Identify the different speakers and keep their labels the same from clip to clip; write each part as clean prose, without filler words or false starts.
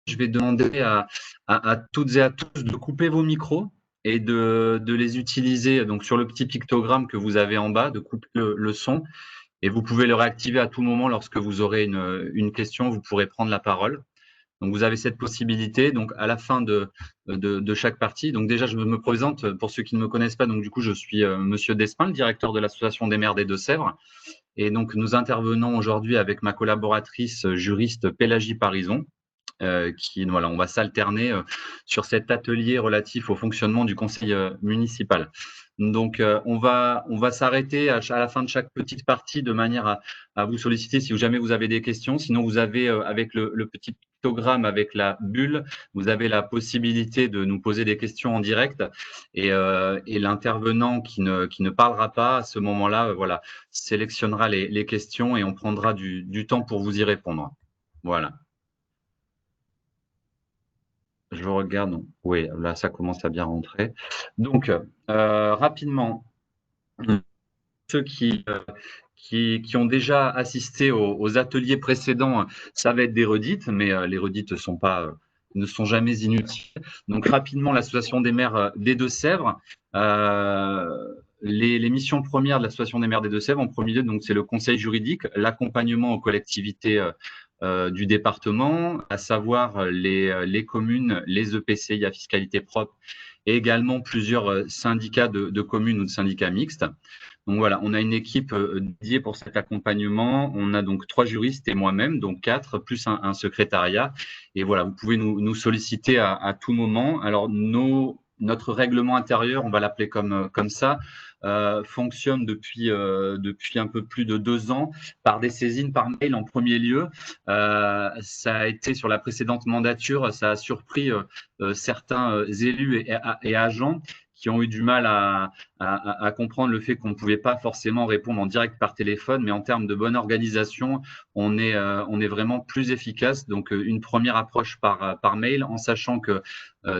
Speaker 1: je vais demander à toutes et à tous de couper vos micros et de les utiliser donc sur le petit pictogramme que vous avez en bas, de couper le son et vous pouvez le réactiver à tout moment lorsque vous aurez une question, vous pourrez prendre la parole. Donc vous avez cette possibilité donc à la fin de chaque partie. Donc déjà je me présente pour ceux qui ne me connaissent pas. Donc du coup je suis Monsieur Despin, le directeur de l'association des maires des Deux-Sèvres. Et donc nous intervenons aujourd'hui avec ma collaboratrice juriste Pélagie Parison. Voilà, on va s'alterner sur cet atelier relatif au fonctionnement du conseil municipal. Donc, on va s'arrêter à la fin de chaque petite partie de manière à vous solliciter si jamais vous avez des questions. Sinon, vous avez avec le petit pictogramme, avec la bulle, vous avez la possibilité de nous poser des questions en direct et l'intervenant qui ne parlera pas à ce moment-là, voilà, sélectionnera les questions et on prendra du temps pour vous y répondre. Voilà. Je regarde, oui, là, ça commence à bien rentrer. Donc, rapidement, ceux qui ont déjà assisté aux ateliers précédents, ça va être des redites, mais les redites ne sont jamais inutiles. Donc, rapidement, l'association des maires des Deux-Sèvres, les missions premières de l'association des maires des Deux-Sèvres, en premier lieu, donc c'est le conseil juridique, l'accompagnement aux collectivités du département, à savoir les communes, les EPCI à fiscalité propre et également plusieurs syndicats de communes ou de syndicats mixtes. Donc voilà, on a une équipe dédiée pour cet accompagnement. On a donc 3 juristes et moi-même, donc 4, plus un secrétariat. Et voilà, vous pouvez nous solliciter à tout moment. Alors, notre règlement intérieur, on va l'appeler comme ça, fonctionne depuis un peu plus de 2 ans par des saisines par mail en premier lieu. Ça a été sur la précédente mandature, ça a surpris certains élus et agents qui ont eu du mal à comprendre le fait qu'on ne pouvait pas forcément répondre en direct par téléphone, mais en termes de bonne organisation, on est vraiment plus efficace. Donc, une première approche par mail, en sachant que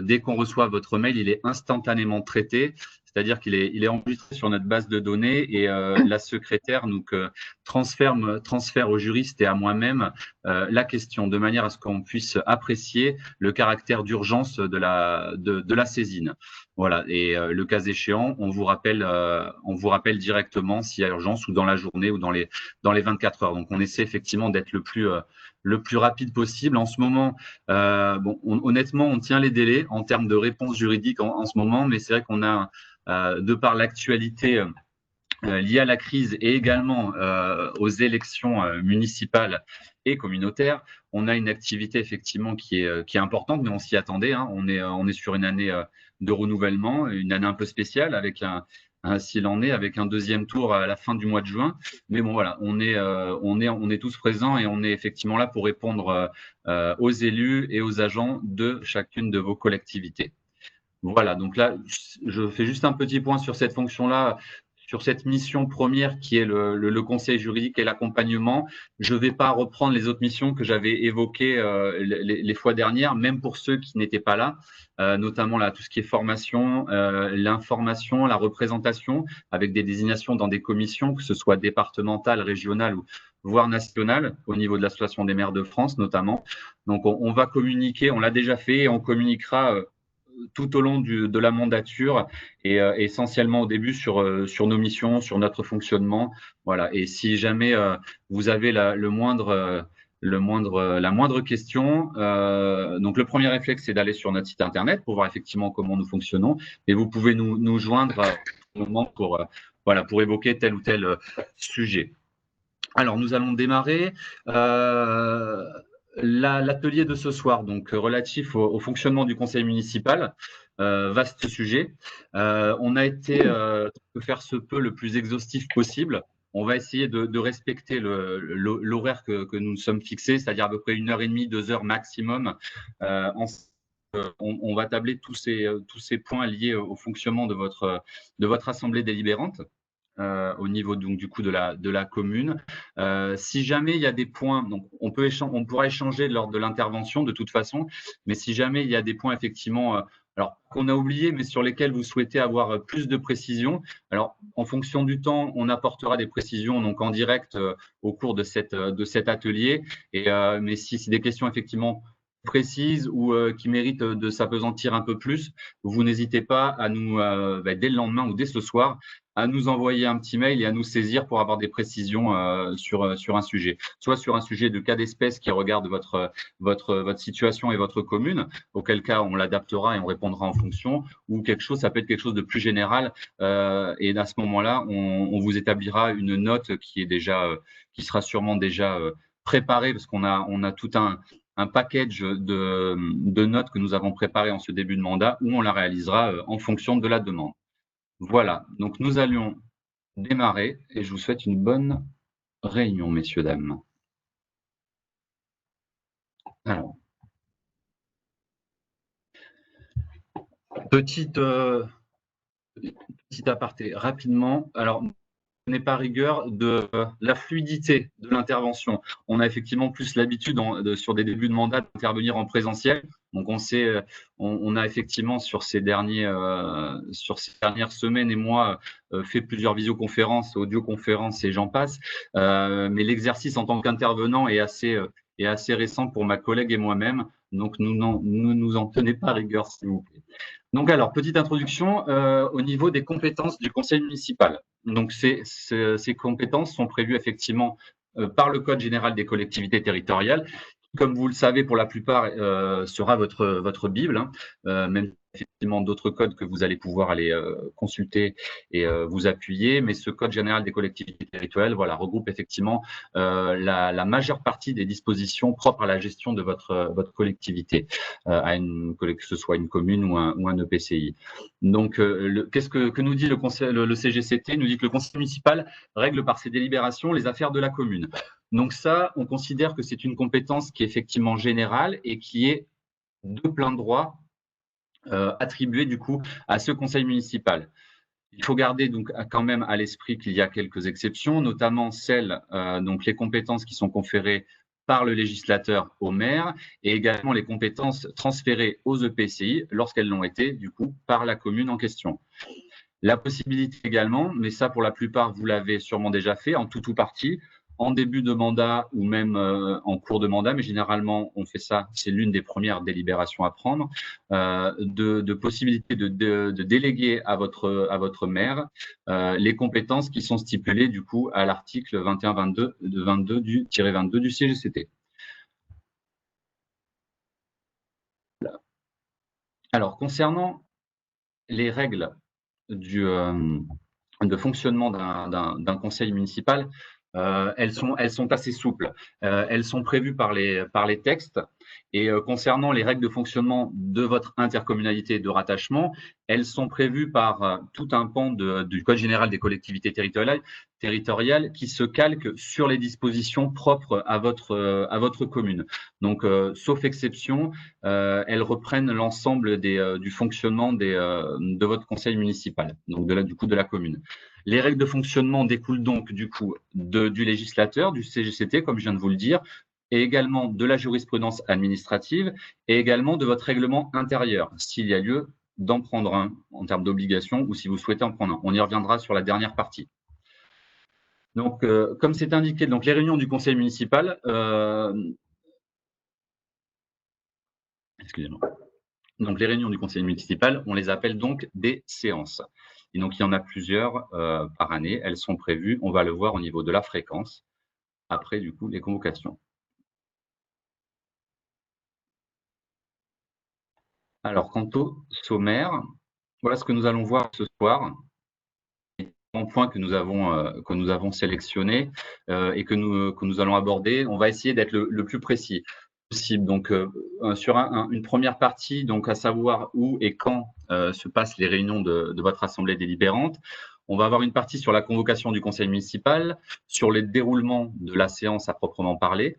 Speaker 1: dès qu'on reçoit votre mail, il est instantanément traité. C'est-à-dire qu'il est enregistré sur notre base de données et la secrétaire donc, transfère au juriste et à moi-même la question de manière à ce qu'on puisse apprécier le caractère d'urgence de la saisine. Voilà. Et le cas échéant, on vous rappelle directement s'il y a urgence ou dans la journée ou dans les 24 heures. Donc, on essaie effectivement d'être le plus rapide possible. En ce moment, honnêtement, on tient les délais en termes de réponse juridique en ce moment, mais c'est vrai qu'on a de par l'actualité liée à la crise et également aux élections municipales et communautaires, on a une activité effectivement qui est importante, mais on s'y attendait. Hein. On est sur une année de renouvellement, une année un peu spéciale avec s'il en est, avec un deuxième tour à la fin du mois de juin. Mais bon, voilà, on est tous présents et on est effectivement là pour répondre aux élus et aux agents de chacune de vos collectivités. Voilà, donc là, je fais juste un petit point sur cette fonction-là, sur cette mission première qui est le conseil juridique et l'accompagnement. Je ne vais pas reprendre les autres missions que j'avais évoquées les fois dernières, même pour ceux qui n'étaient pas là, notamment là, tout ce qui est formation, l'information, la représentation, avec des désignations dans des commissions, que ce soit départementales, régionales ou voire nationales, au niveau de l'Association des maires de France notamment. Donc, on va communiquer, on l'a déjà fait et on communiquera tout au long de la mandature et essentiellement au début sur nos missions, sur notre fonctionnement. Voilà. Et si jamais vous avez la moindre question, donc le premier réflexe, c'est d'aller sur notre site internet pour voir effectivement comment nous fonctionnons. Et vous pouvez nous joindre à tout moment pour évoquer tel ou tel sujet. Alors, nous allons démarrer. L'atelier de ce soir, donc relatif au fonctionnement du conseil municipal, vaste sujet. On a été, de faire ce peu le plus exhaustif possible. On va essayer de respecter l'horaire que nous nous sommes fixés, c'est-à-dire à peu près 1h30, 2 heures maximum. On va tabler tous ces points liés au fonctionnement de votre assemblée délibérante. Au niveau donc du coup de la commune. Si jamais il y a des points, donc on pourra échanger lors de l'intervention de toute façon, mais si jamais il y a des points effectivement alors qu'on a oublié, mais sur lesquels vous souhaitez avoir plus de précision, alors en fonction du temps, on apportera des précisions donc en direct au cours de cet atelier. Mais si c'est des questions effectivement précises ou qui méritent de s'appesantir un peu plus, vous n'hésitez pas à nous, dès le lendemain ou dès ce soir, à nous envoyer un petit mail et à nous saisir pour avoir des précisions sur un sujet. Soit sur un sujet de cas d'espèce qui regarde votre situation et votre commune, auquel cas on l'adaptera et on répondra en fonction, ou quelque chose, ça peut être quelque chose de plus général, et à ce moment-là, on vous établira une note qui est déjà, qui sera sûrement déjà préparée, parce on a tout un package de notes que nous avons préparé en ce début de mandat où on la réalisera en fonction de la demande. Voilà, donc nous allions démarrer et je vous souhaite une bonne réunion, messieurs, dames. Alors, petite, petit aparté rapidement. Alors, n'est pas rigueur de la fluidité de l'intervention. On a effectivement plus l'habitude sur des débuts de mandat d'intervenir en présentiel. Donc on sait, on a effectivement sur ces dernières semaines et mois fait plusieurs visioconférences, audioconférences et j'en passe. Mais l'exercice en tant qu'intervenant est assez récent pour ma collègue et moi-même. Donc ne nous en tenez pas rigueur, s'il vous plaît. Donc alors, petite introduction au niveau des compétences du conseil municipal. Donc ces compétences sont prévues effectivement par le Code général des collectivités territoriales, qui, comme vous le savez, pour la plupart, sera votre Bible, hein, même effectivement d'autres codes que vous allez pouvoir aller consulter et vous appuyer. Mais ce Code général des collectivités territoriales, voilà, regroupe effectivement la majeure partie des dispositions propres à la gestion de votre collectivité, que ce soit une commune ou un EPCI. Donc, qu'est-ce que nous dit le CGCT? Il nous dit que le conseil municipal règle par ses délibérations les affaires de la commune. Donc ça, on considère que c'est une compétence qui est effectivement générale et qui est de plein droit attribuée du coup à ce conseil municipal. Il faut garder donc quand même à l'esprit qu'il y a quelques exceptions, notamment celles, donc les compétences qui sont conférées par le législateur au maire et également les compétences transférées aux EPCI lorsqu'elles l'ont été du coup par la commune en question. La possibilité également, mais ça pour la plupart vous l'avez sûrement déjà fait en tout ou partie, en début de mandat ou même en cours de mandat, mais généralement on fait ça, c'est l'une des premières délibérations à prendre, de possibilité de déléguer à votre maire les compétences qui sont stipulées du coup à l'article 21-22 du CGCT. Alors concernant les règles de fonctionnement d'un conseil municipal, elles sont assez souples. Elles sont prévues par les textes et concernant les règles de fonctionnement de votre intercommunalité de rattachement, elles sont prévues par tout un pan du Code général des collectivités territoriales qui se calque sur les dispositions propres à votre commune. Donc, sauf exception, elles reprennent l'ensemble du fonctionnement de votre conseil municipal, donc du coup de la commune. Les règles de fonctionnement découlent donc du coup du législateur, du CGCT, comme je viens de vous le dire, et également de la jurisprudence administrative et également de votre règlement intérieur, s'il y a lieu d'en prendre un en termes d'obligation ou si vous souhaitez en prendre un. On y reviendra sur la dernière partie. Donc, comme c'est indiqué, donc les réunions du conseil municipal, excusez-moi. Donc, les réunions du conseil municipal, on les appelle donc des séances. Et donc, il y en a plusieurs par année. Elles sont prévues, on va le voir au niveau de la fréquence, après, du coup, les convocations. Alors, quant au sommaire, voilà ce que nous allons voir ce soir. Les points que nous avons sélectionnés et que nous allons aborder. On va essayer d'être le plus précis possible. Donc, sur une première partie, donc à savoir où et quand se passent les réunions de votre assemblée délibérante. On va avoir une partie sur la convocation du conseil municipal, sur le déroulement de la séance à proprement parler,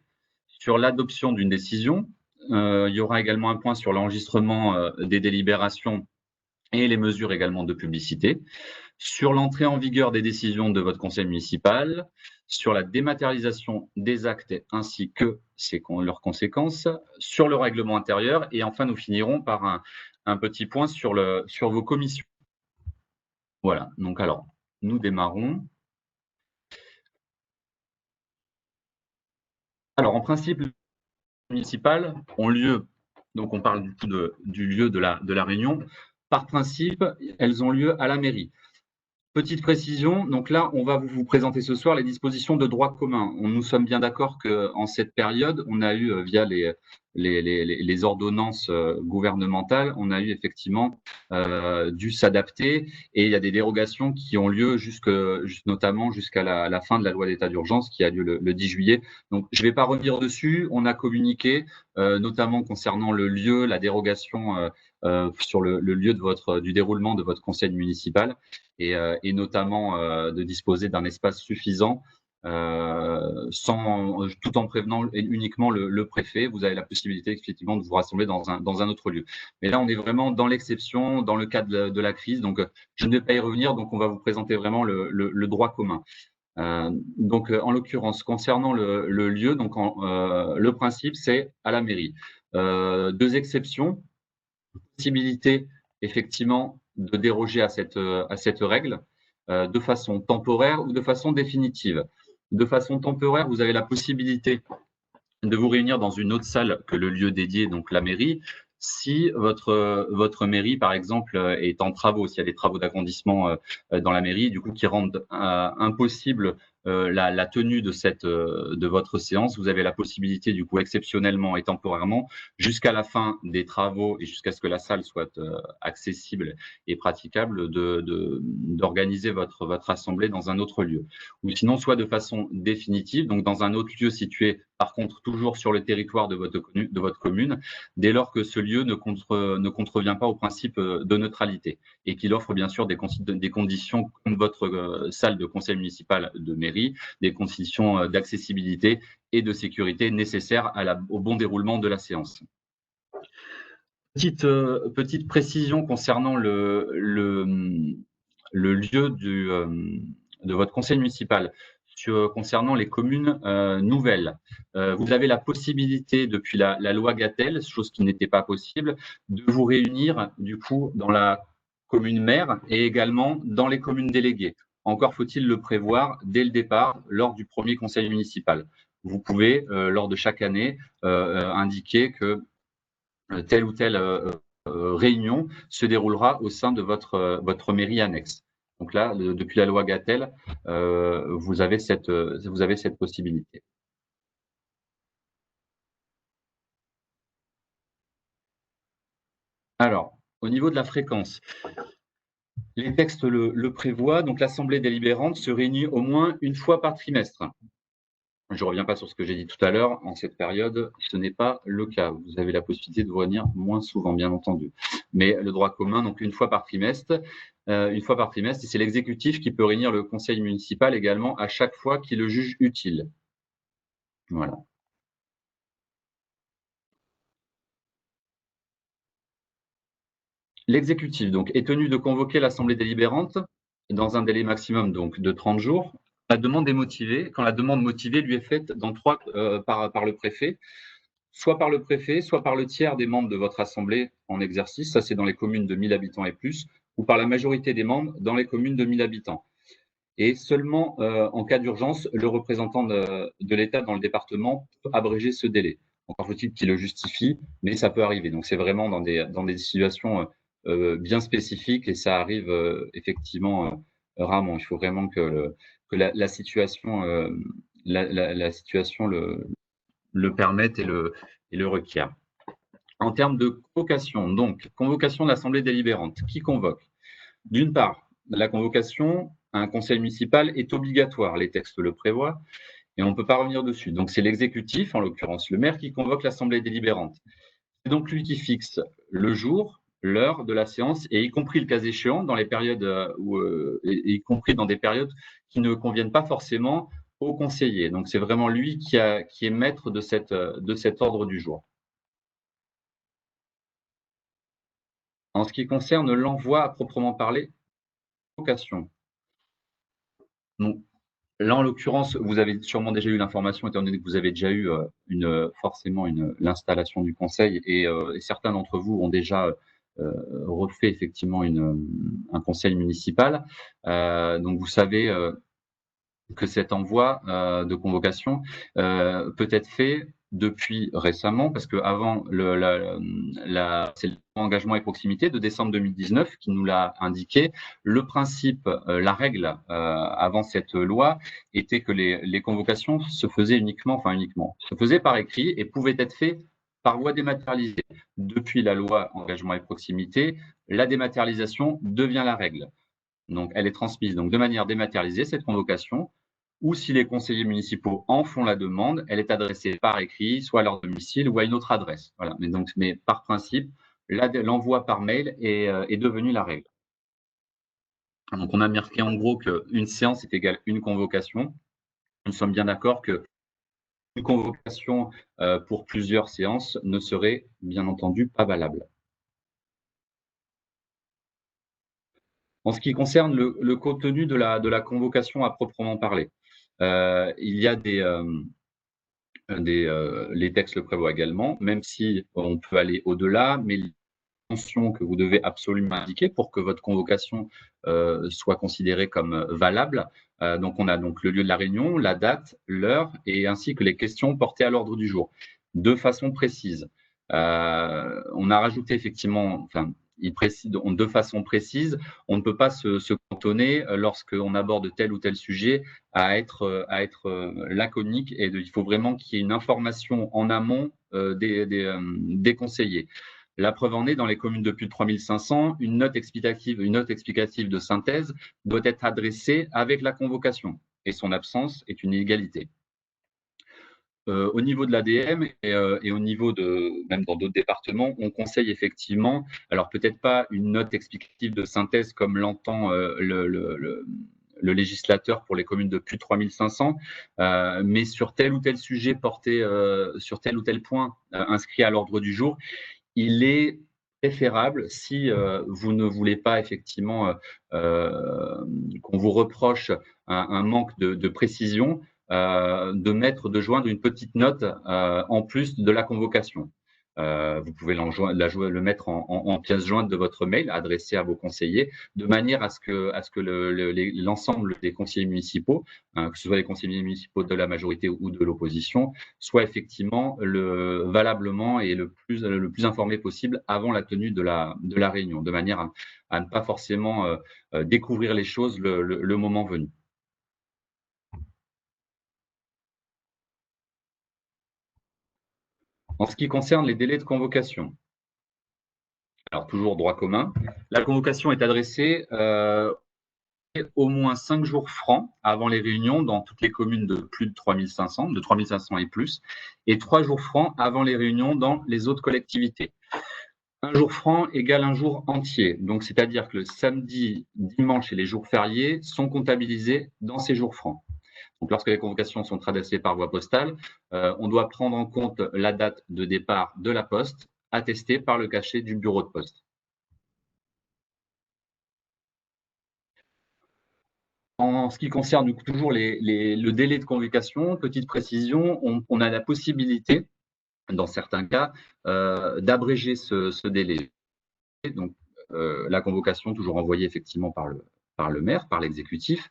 Speaker 1: sur l'adoption d'une décision. Il y aura également un point sur l'enregistrement des délibérations et les mesures également de publicité, sur l'entrée en vigueur des décisions de votre conseil municipal, sur la dématérialisation des actes ainsi que leurs conséquences, sur le règlement intérieur et enfin nous finirons par un petit point sur vos commissions. Voilà, donc alors, nous démarrons. Alors en principe, municipales ont lieu, donc on parle du coup du lieu de la réunion, par principe, elles ont lieu à la mairie. Petite précision, donc là, on va vous présenter ce soir les dispositions de droit commun. Nous sommes bien d'accord qu'en cette période, on a eu, via les ordonnances gouvernementales, on a eu effectivement dû s'adapter et il y a des dérogations qui ont lieu notamment jusqu'à la fin de la loi d'état d'urgence qui a lieu le 10 juillet. Donc, je ne vais pas revenir dessus. On a communiqué, notamment concernant le lieu, la dérogation sur le lieu du déroulement de votre conseil municipal et notamment de disposer d'un espace suffisant tout en prévenant uniquement le préfet. Vous avez la possibilité effectivement de vous rassembler dans un autre lieu. Mais là, on est vraiment dans l'exception, dans le cadre de la crise. Donc, je ne vais pas y revenir. Donc, on va vous présenter vraiment le droit commun. Donc, en l'occurrence, concernant le lieu, donc le principe, c'est à la mairie. Deux exceptions, possibilité effectivement de déroger à cette règle de façon temporaire ou de façon définitive. De façon temporaire, vous avez la possibilité de vous réunir dans une autre salle que le lieu dédié, donc la mairie. Si votre mairie, par exemple, est en travaux, s'il y a des travaux d'agrandissement dans la mairie, du coup, qui rendent impossible la tenue de votre séance, vous avez la possibilité, du coup, exceptionnellement et temporairement, jusqu'à la fin des travaux et jusqu'à ce que la salle soit accessible et praticable, d'organiser votre assemblée dans un autre lieu. Ou sinon, soit de façon définitive, donc dans un autre lieu situé, par contre, toujours sur le territoire de votre commune, dès lors que ce lieu ne contrevient pas au principe de neutralité et qu'il offre bien sûr des conditions comme votre salle de conseil municipal de mairie, des conditions d'accessibilité et de sécurité nécessaires au bon déroulement de la séance. Petite précision concernant le lieu de votre conseil municipal. Concernant les communes nouvelles, vous avez la possibilité, depuis la loi Gatel, chose qui n'était pas possible, de vous réunir du coup dans la commune mère et également dans les communes déléguées. Encore faut-il le prévoir dès le départ, lors du premier conseil municipal. Vous pouvez, lors de chaque année, indiquer que telle ou telle réunion se déroulera au sein de votre mairie annexe. Donc là, depuis la loi Gatel, vous avez cette possibilité. Alors, au niveau de la fréquence, les textes le prévoient. Donc, l'Assemblée délibérante se réunit au moins une fois par trimestre. Je ne reviens pas sur ce que j'ai dit tout à l'heure. En cette période, ce n'est pas le cas. Vous avez la possibilité de venir moins souvent, bien entendu. Mais le droit commun, donc une fois par trimestre, et c'est l'exécutif qui peut réunir le conseil municipal également à chaque fois qu'il le juge utile. Voilà. L'exécutif donc est tenu de convoquer l'assemblée délibérante dans un délai maximum donc de 30 jours. La demande est motivée quand la demande motivée lui est faite par le préfet, soit par le préfet, soit par le tiers des membres de votre assemblée en exercice, ça c'est dans les communes de 1000 habitants et plus, ou par la majorité des membres dans les communes de 1000 habitants. Et seulement en cas d'urgence, le représentant de l'État dans le département peut abréger ce délai. Encore faut-il qu'il le justifie, mais ça peut arriver. Donc c'est vraiment dans des situations bien spécifiques et ça arrive effectivement rarement. Il faut vraiment que la situation, la situation le permette et le requiert. En termes de convocation, donc, convocation de l'Assemblée délibérante, qui convoque? D'une part, la convocation à un conseil municipal est obligatoire, les textes le prévoient, et on ne peut pas revenir dessus. Donc, c'est l'exécutif, en l'occurrence le maire, qui convoque l'Assemblée délibérante. C'est donc lui qui fixe le jour, l'heure de la séance, et y compris le cas échéant, dans les périodes y compris dans des périodes qui ne conviennent pas forcément aux conseillers. Donc, c'est vraiment lui qui est maître de cet ordre du jour. En ce qui concerne l'envoi à proprement parler, convocation. Donc, là, en l'occurrence, vous avez sûrement déjà eu l'information, étant donné que vous avez déjà eu forcément l'installation du conseil et certains d'entre vous ont déjà refait effectivement un conseil municipal. Donc, vous savez que cet envoi de convocation peut être fait depuis récemment, parce qu'avant, c'est l'engagement et proximité de décembre 2019 qui nous l'a indiqué. Le principe, la règle avant cette loi était que les convocations se faisaient uniquement, se faisaient par écrit et pouvaient être faites par voie dématérialisée. Depuis la loi engagement et proximité, la dématérialisation devient la règle. Donc, elle est transmise donc, de manière dématérialisée, cette convocation, ou si les conseillers municipaux en font la demande, elle est adressée par écrit, soit à leur domicile ou à une autre adresse. Voilà. Mais par principe, l'envoi par mail est devenu la règle. Donc, on a marqué en gros qu'une séance est égale une convocation. Nous sommes bien d'accord qu'une convocation pour plusieurs séances ne serait bien entendu pas valable. En ce qui concerne le contenu de la convocation à proprement parler, il y a les textes le prévoient également, même si on peut aller au-delà, mais les mentions que vous devez absolument indiquer pour que votre convocation soit considérée comme valable. Donc, on a donc le lieu de la réunion, la date, l'heure, et ainsi que les questions portées à l'ordre du jour, de façon précise. On a rajouté effectivement, enfin, il précise de façon précise, on ne peut pas se cantonner lorsqu'on aborde tel ou tel sujet à être laconique et il faut vraiment qu'il y ait une information en amont des conseillers. La preuve en est, dans les communes de plus de 3500, une note explicative de synthèse doit être adressée avec la convocation et son absence est une illégalité. Au niveau de l'ADM et au niveau même dans d'autres départements, on conseille effectivement, alors peut-être pas une note explicative de synthèse comme l'entend le législateur pour les communes de plus de 3500, mais sur tel ou tel sujet porté, sur tel ou tel point inscrit à l'ordre du jour, il est préférable, si vous ne voulez pas effectivement qu'on vous reproche un manque de précision, de joindre une petite note en plus de la convocation. Vous pouvez le mettre en pièce jointe de votre mail adressé à vos conseillers, de manière à ce que l'ensemble des conseillers municipaux, que ce soit les conseillers municipaux de la majorité ou de l'opposition, soient effectivement valablement et le plus informés possible avant la tenue de la réunion, de manière à ne pas forcément découvrir les choses le moment venu. En ce qui concerne les délais de convocation, alors toujours droit commun, la convocation est adressée au moins 5 jours francs avant les réunions dans toutes les communes de plus de 3500, de 3500 et plus, et 3 jours francs avant les réunions dans les autres collectivités. Un jour franc égale un jour entier. Donc, c'est-à-dire que le samedi, dimanche et les jours fériés sont comptabilisés dans ces jours francs. Donc, lorsque les convocations sont adressées par voie postale, on doit prendre en compte la date de départ de la poste, attestée par le cachet du bureau de poste. En ce qui concerne toujours le délai de convocation, petite précision, on a la possibilité, dans certains cas, d'abréger ce délai. Donc, la convocation toujours envoyée effectivement par le maire, par l'exécutif.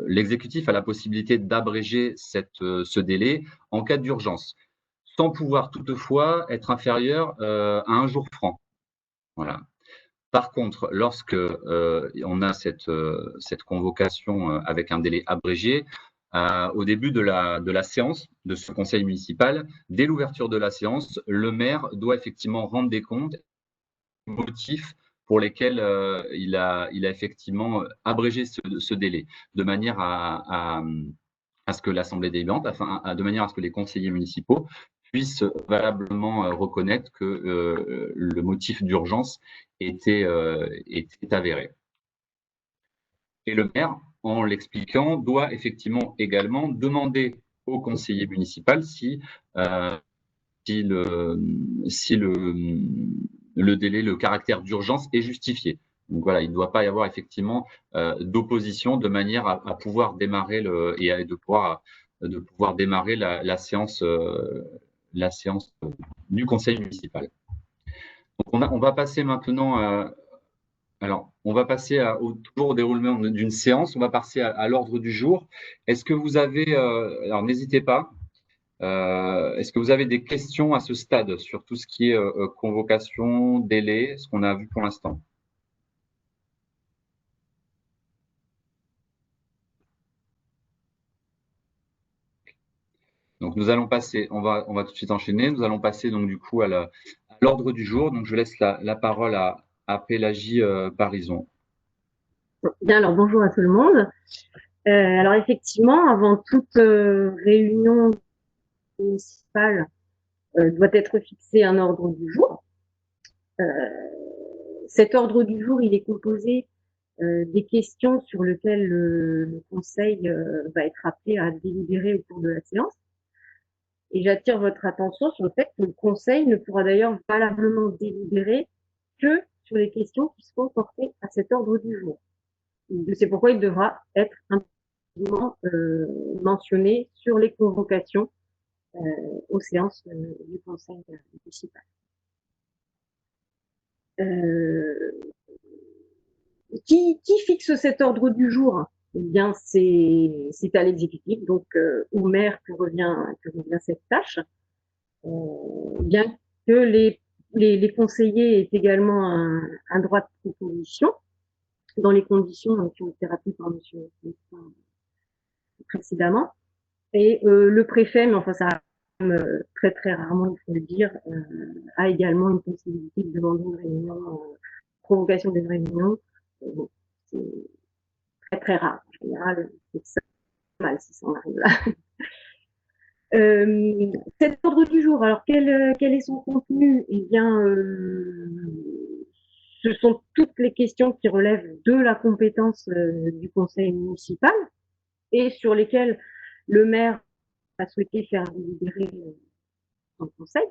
Speaker 1: L'exécutif a la possibilité d'abréger ce délai en cas d'urgence, sans pouvoir toutefois être inférieur à un jour franc. Voilà. Par contre, lorsque on a cette convocation avec un délai abrégé, au début de la séance de ce conseil municipal, dès l'ouverture de la séance, le maire doit effectivement rendre des comptes motifs pour lesquels il a effectivement abrégé ce délai, de manière à ce que l'Assemblée délibérante, de manière à ce que les conseillers municipaux puissent valablement reconnaître que le motif d'urgence était avéré. Et le maire, en l'expliquant, doit effectivement également demander au conseiller municipal si le délai, le caractère d'urgence est justifié. Donc voilà, il ne doit pas y avoir effectivement d'opposition de manière à pouvoir démarrer de pouvoir démarrer la séance du conseil municipal. Donc on va passer maintenant on va passer toujours au déroulement d'une séance. On va passer à l'ordre du jour. Est-ce que vous avez, alors n'hésitez pas, Est-ce que vous avez des questions à ce stade sur tout ce qui est convocation, délai, ce qu'on a vu pour l'instant? Donc nous allons passer, on va tout de suite enchaîner, nous allons passer donc du coup à l'ordre du jour. Donc je laisse la parole à Pélagie Barison.
Speaker 2: Bien, alors bonjour à tout le monde. Alors effectivement, avant toute réunion municipale, doit être fixé un ordre du jour. Cet ordre du jour, il est composé des questions sur lesquelles le conseil va être appelé à délibérer au cours de la séance. Et j'attire votre attention sur le fait que le conseil ne pourra d'ailleurs valablement délibérer que sur les questions qui seront portées à cet ordre du jour. C'est pourquoi il devra être mentionné sur les convocations aux séances du conseil municipal. Qui fixe cet ordre du jour? Eh bien, c'est à l'exécutif, donc au maire que revient cette tâche. Bien que les conseillers aient également un droit de proposition dans les conditions qui ont été rappelées par monsieur précédemment. Et le préfet, mais enfin ça très très rarement, il faut le dire, a également une possibilité de demander une réunion, provocation d'une réunion. Bon, c'est très très rare. En général, c'est ça mal si ça en arrive là. Cet ordre du jour, alors quel est son contenu? Eh bien, ce sont toutes les questions qui relèvent de la compétence du conseil municipal et sur lesquelles le maire a souhaité faire délibérer son conseil.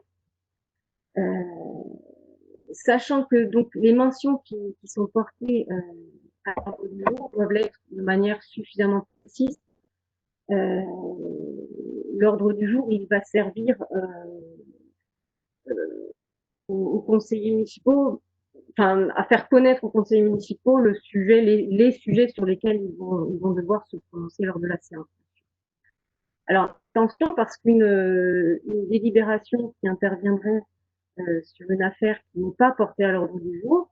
Speaker 2: Sachant que donc les mentions qui sont portées à l'ordre du jour doivent l'être de manière suffisamment précise. L'ordre du jour, il va servir aux conseillers municipaux, enfin à faire connaître aux conseillers municipaux le sujet, les sujets sur lesquels ils vont devoir se prononcer lors de la séance. Alors attention, parce qu'une délibération qui interviendrait sur une affaire qui n'est pas portée à l'ordre du jour,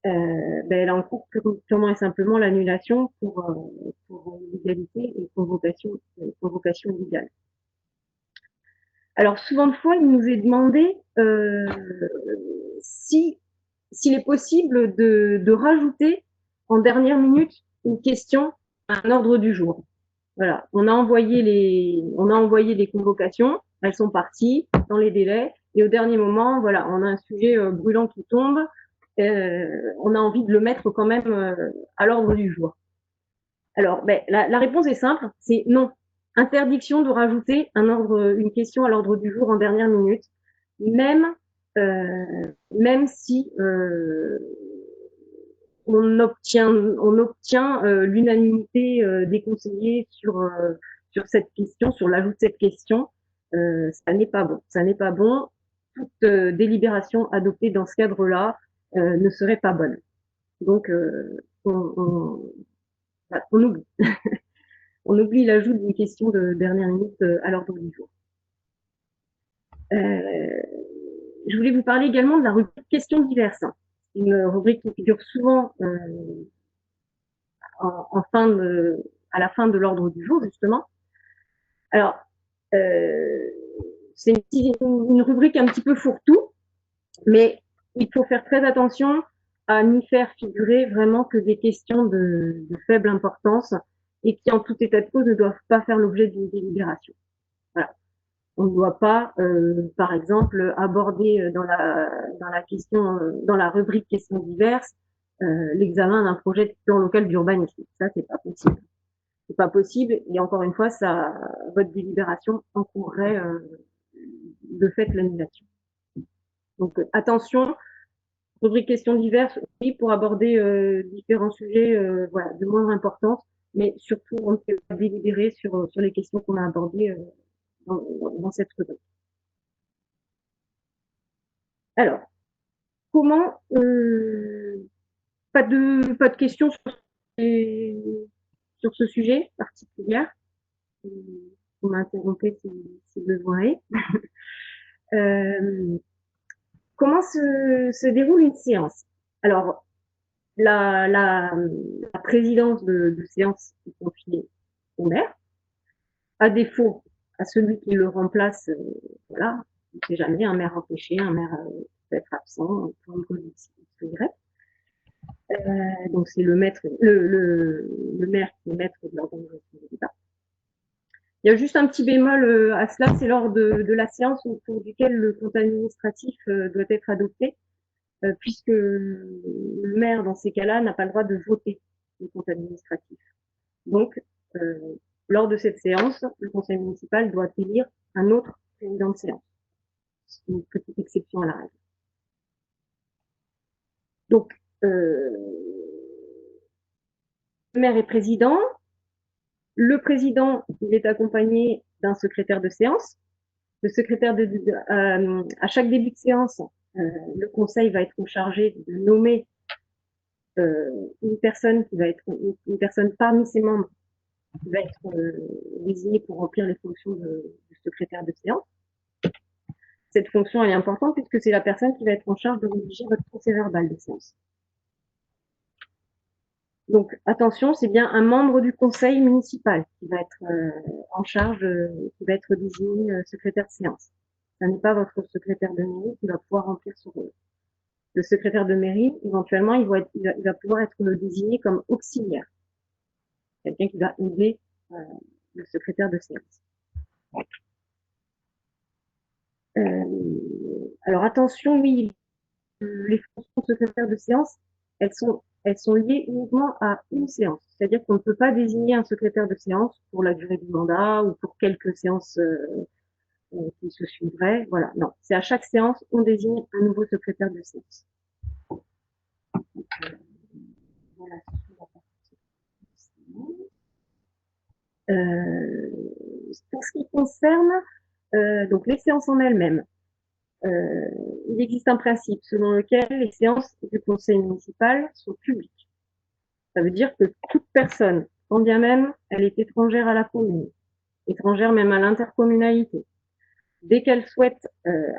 Speaker 2: elle encourt purement et simplement l'annulation pour illégalité et convocation illégale. Alors souvent de fois, il nous est demandé s'il est possible de rajouter en dernière minute une question à un ordre du jour. Voilà, on a envoyé les convocations, elles sont parties dans les délais, et au dernier moment, voilà, on a un sujet brûlant qui tombe, on a envie de le mettre quand même à l'ordre du jour. Alors, la réponse est simple, c'est non. Interdiction de rajouter une question à l'ordre du jour en dernière minute, même si on obtient l'unanimité des conseillers sur cette question, sur l'ajout de cette question. Ça n'est pas bon. Ça n'est pas bon. Toute délibération adoptée dans ce cadre-là ne serait pas bonne. Donc, on oublie. On oublie l'ajout d'une question de dernière minute à l'ordre du jour. Je voulais vous parler également de la rubrique questions diverses. Une rubrique qui figure souvent à la fin de l'ordre du jour, justement. Alors, c'est une rubrique un petit peu fourre-tout, mais il faut faire très attention à n'y faire figurer vraiment que des questions de faible importance et qui, en tout état de cause, ne doivent pas faire l'objet d'une délibération. Voilà. On ne doit pas, par exemple, aborder dans la rubrique questions diverses, l'examen d'un projet de plan local d'urbanisme. Ça, c'est pas possible. C'est pas possible. Et encore une fois, votre délibération encourrait de fait l'annulation. Donc attention, rubrique questions diverses, oui, pour aborder différents sujets, voilà, de moindre importance, mais surtout on ne peut pas délibérer sur les questions qu'on a abordées dans cette rubrique. Alors, comment pas de questions sur ce sujet particulier. vous m'interrompez si besoin est. Comment se déroule une séance? Alors, la présidence de séance est confiée au maire. À défaut, à celui qui le remplace, voilà, on ne sait jamais, un maire empêché, un maire peut être absent, pour une cause Y. Donc c'est le maire qui est maître de l'organisation de débat. Il y a juste un petit bémol à cela, c'est lors de la séance au cours duquel le compte administratif doit être adopté, puisque le maire, dans ces cas-là, n'a pas le droit de voter le compte administratif. Donc, lors de cette séance, le conseil municipal doit élire un autre président de séance. C'est une petite exception à la règle. Donc, le maire est président. Le président, il est accompagné d'un secrétaire de séance. Le secrétaire à chaque début de séance, le conseil va être chargé de nommer une personne qui va être une personne parmi ses membres qui va être désignée pour remplir les fonctions du secrétaire de séance. Cette fonction elle est importante puisque c'est la personne qui va être en charge de rédiger votre procès verbal de séance. Donc attention, c'est bien un membre du conseil municipal qui va être en charge, qui va être désigné secrétaire de séance. Ce n'est pas votre secrétaire de mairie qui va pouvoir remplir ce rôle. Le secrétaire de mairie, éventuellement, il va pouvoir être désigné comme auxiliaire. Quelqu'un qui va aider le secrétaire de séance. Alors attention, oui, les fonctions de secrétaire de séance, elles sont liées uniquement à une séance. C'est-à-dire qu'on ne peut pas désigner un secrétaire de séance pour la durée du mandat ou pour quelques séances qui se suivraient. Voilà, non. C'est à chaque séance, on désigne un nouveau secrétaire de séance. Voilà. Pour ce qui concerne donc les séances en elles-mêmes, il existe un principe selon lequel les séances du conseil municipal sont publiques. Ça veut dire que toute personne, quand bien même elle est étrangère à la commune, étrangère même à l'intercommunalité, dès qu'elle souhaite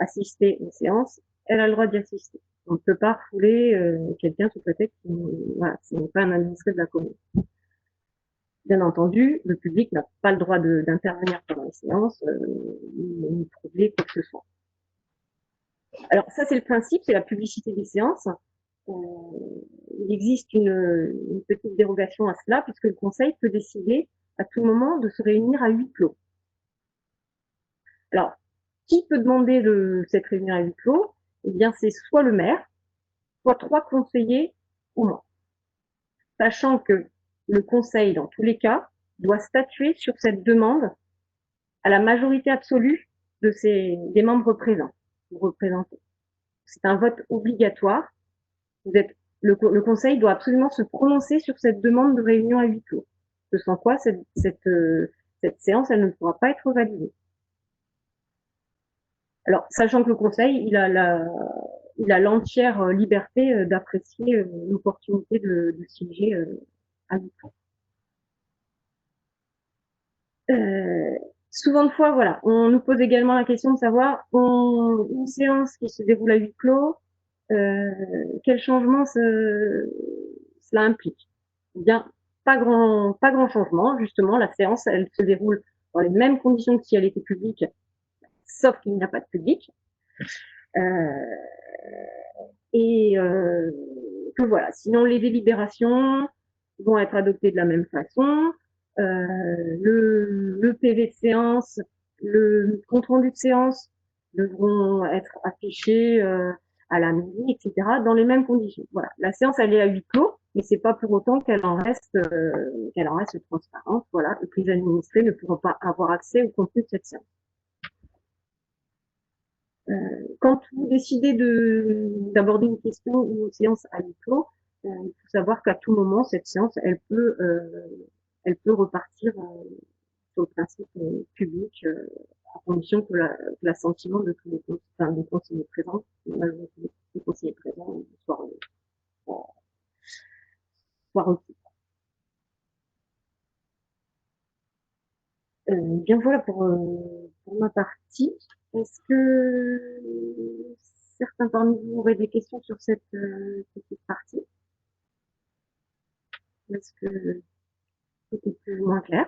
Speaker 2: assister aux séances, elle a le droit d'y assister. On ne peut pas refouler quelqu'un sous prétexte que voilà, ce n'est pas un administré de la commune. Bien entendu, le public n'a pas le droit d'intervenir pendant les séances, ni troubler quoi que ce soit. Alors ça, c'est le principe, c'est la publicité des séances. Il existe une petite dérogation à cela, puisque le conseil peut décider à tout moment de se réunir à huis clos. Alors, qui peut demander de cette réunion à huis clos? Eh bien, c'est soit le maire, soit 3 conseillers au moins. Sachant que le conseil, dans tous les cas, doit statuer sur cette demande à la majorité absolue des membres présents ou représentés. C'est un vote obligatoire. Le conseil doit absolument se prononcer sur cette demande de réunion à huis clos. Sans quoi, cette séance, elle ne pourra pas être validée. Alors, sachant que le conseil, il a l'entière liberté d'apprécier l'opportunité de siéger à huis clos. Souvent de fois, voilà, on nous pose également la question de savoir une séance qui se déroule à huis clos, quel changement cela implique. Eh bien, pas grand changement. Justement, la séance, elle se déroule dans les mêmes conditions que si elle était publique, sauf qu'il n'y a pas de public. Et que voilà. Sinon, les délibérations vont être adoptées de la même façon. Le PV de séance, le compte rendu de séance devront être affichés à la mairie, etc., dans les mêmes conditions. Voilà. La séance, elle est à huis clos, mais c'est pas pour autant qu'elle en reste transparente. Voilà. Et que les administrés ne pourront pas avoir accès au contenu de cette séance. Quand vous décidez d'aborder une question ou une séance à huis clos, il faut savoir qu'à tout moment, cette séance, elle peut repartir sur le principe public, à condition que l'assentiment de tous les conseillers présents, les conseillers présents soit requis. Bien bien, voilà pour ma partie. Est-ce que certains parmi vous auraient des questions sur cette petite partie? Est-ce que c'était plus ou moins clair?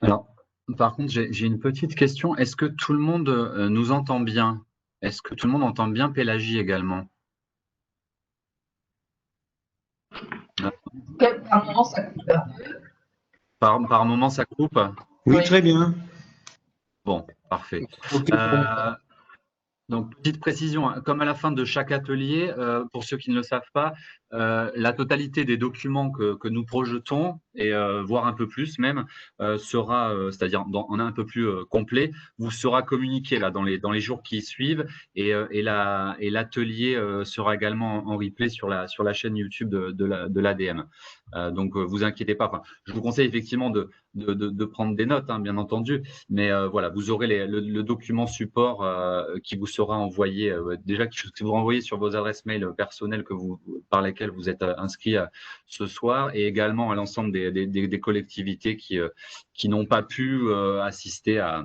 Speaker 1: Alors, par contre, j'ai une petite question. Est-ce que tout le monde nous entend bien? Est-ce que tout le monde entend bien Pélagie également?
Speaker 3: Par moment, ça coupe un peu.
Speaker 1: Par moment, ça coupe?
Speaker 4: Oui,
Speaker 3: Oui.
Speaker 4: très bien.
Speaker 1: Bon, parfait.
Speaker 4: Ok pour moi.
Speaker 1: Donc, petite précision, hein, comme à la fin de chaque atelier, pour ceux qui ne le savent pas, la totalité des documents que nous projetons, et voire un peu plus même, sera, c'est-à-dire en un peu plus complet, vous sera communiqué là, dans les jours qui suivent, et l'atelier sera également en replay sur la chaîne YouTube de l'ADM. Donc, vous inquiétez pas. Enfin, je vous conseille effectivement de prendre des notes, hein, bien entendu, mais voilà, vous aurez le document support qui vous sera envoyé, déjà qui vous renvoyez sur vos adresses mail personnelles par lesquelles vous êtes inscrits ce soir, et également à l'ensemble des collectivités qui n'ont pas pu assister à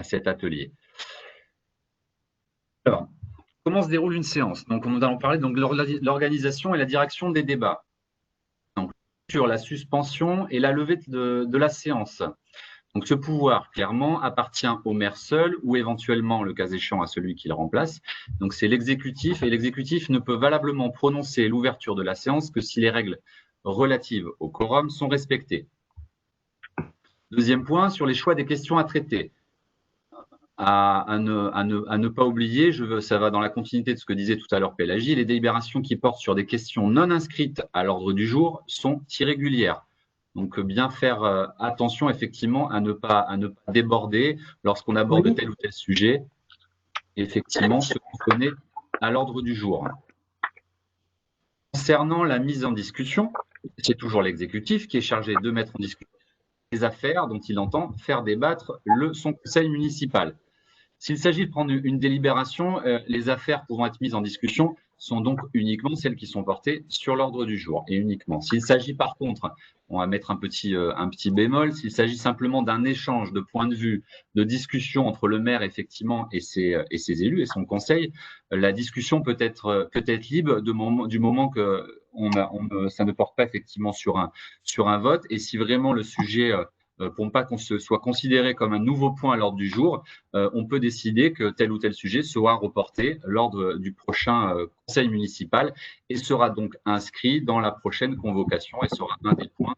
Speaker 1: cet atelier. Alors, comment se déroule une séance? Donc, nous allons parler donc, de l'organisation et la direction des débats. Donc, sur la suspension et la levée de la séance. Donc, ce pouvoir, clairement, appartient au maire seul ou éventuellement, le cas échéant, à celui qui le remplace. Donc, c'est l'exécutif, et l'exécutif ne peut valablement prononcer l'ouverture de la séance que si les règles relatives au quorum sont respectées. Deuxième point, sur les choix des questions à traiter. À ne pas oublier, ça va dans la continuité de ce que disait tout à l'heure Pélagie, les délibérations qui portent sur des questions non inscrites à l'ordre du jour sont irrégulières. Donc, bien faire attention effectivement à ne pas déborder lorsqu'on aborde tel ou tel sujet, effectivement, se cantonner à l'ordre du jour. Concernant la mise en discussion, c'est toujours l'exécutif qui est chargé de mettre en discussion les affaires dont il entend faire débattre son conseil municipal. S'il s'agit de prendre une délibération, les affaires pouvant être mises en discussion sont donc uniquement celles qui sont portées sur l'ordre du jour, et uniquement. S'il s'agit par contre, on va mettre un petit bémol, s'il s'agit simplement d'un échange de points de vue, de discussion entre le maire effectivement et ses élus et son conseil, la discussion peut être libre du moment que ça ne porte pas effectivement sur un vote, et si vraiment le sujet pour ne pas qu'on soit considéré comme un nouveau point à l'ordre du jour, on peut décider que tel ou tel sujet sera reporté lors du prochain conseil municipal et sera donc inscrit dans la prochaine convocation et sera un des points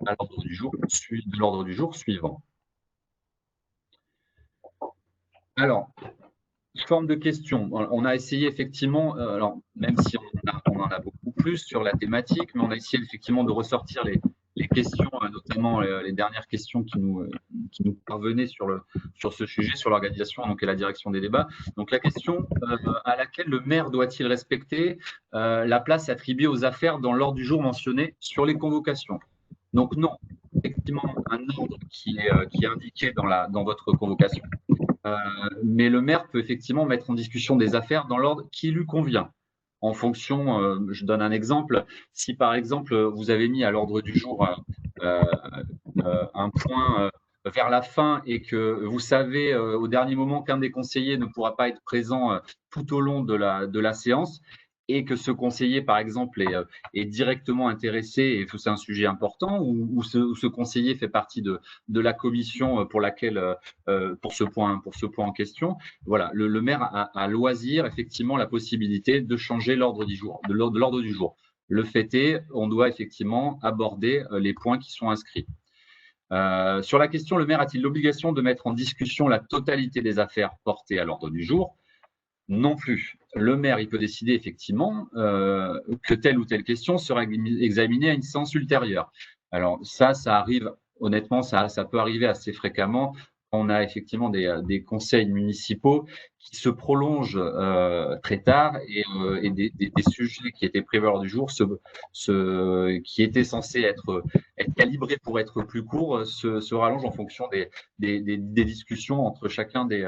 Speaker 1: à l'ordre du jour suivant. Alors, forme de questions. On a essayé effectivement, alors même si on en a beaucoup plus sur la thématique, mais on a essayé effectivement de ressortir les questions, notamment les dernières questions qui nous parvenaient sur ce sujet, sur l'organisation donc, et la direction des débats. Donc la question à laquelle le maire doit-il respecter la place attribuée aux affaires dans l'ordre du jour mentionné sur les convocations? Donc non, effectivement, un ordre qui est indiqué dans votre convocation. Mais le maire peut effectivement mettre en discussion des affaires dans l'ordre qui lui convient. En fonction, je donne un exemple, si par exemple vous avez mis à l'ordre du jour un point vers la fin et que vous savez au dernier moment qu'un des conseillers ne pourra pas être présent tout au long de la séance, et que ce conseiller, par exemple, est directement intéressé, et c'est un sujet important, ou ce conseiller fait partie de la commission pour ce point en question, voilà, le maire a loisir, effectivement, la possibilité de changer l'ordre du jour. Le fait est, on doit effectivement aborder les points qui sont inscrits. Sur la question, le maire a-t-il l'obligation de mettre en discussion la totalité des affaires portées à l'ordre du jour? Non plus. Le maire, il peut décider effectivement que telle ou telle question sera examinée à une séance ultérieure. Alors ça arrive, honnêtement, ça peut arriver assez fréquemment. On a effectivement des conseils municipaux qui se prolongent très tard, et des sujets qui étaient prévus lors du jour, qui étaient censés être calibrés pour être plus courts, se rallongent en fonction des discussions entre chacun des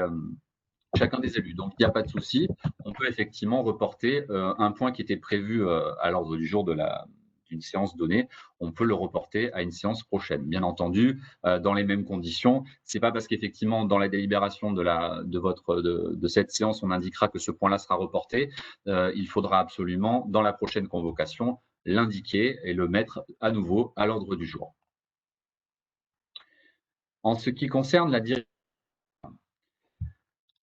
Speaker 1: élus. Donc, il n'y a pas de souci. On peut effectivement reporter un point qui était prévu à l'ordre du jour de d'une séance donnée, on peut le reporter à une séance prochaine. Bien entendu, dans les mêmes conditions. C'est pas parce qu'effectivement, dans la délibération de cette séance, on indiquera que ce point-là sera reporté. Il faudra absolument, dans la prochaine convocation, l'indiquer et le mettre à nouveau à l'ordre du jour. En ce qui concerne la direction,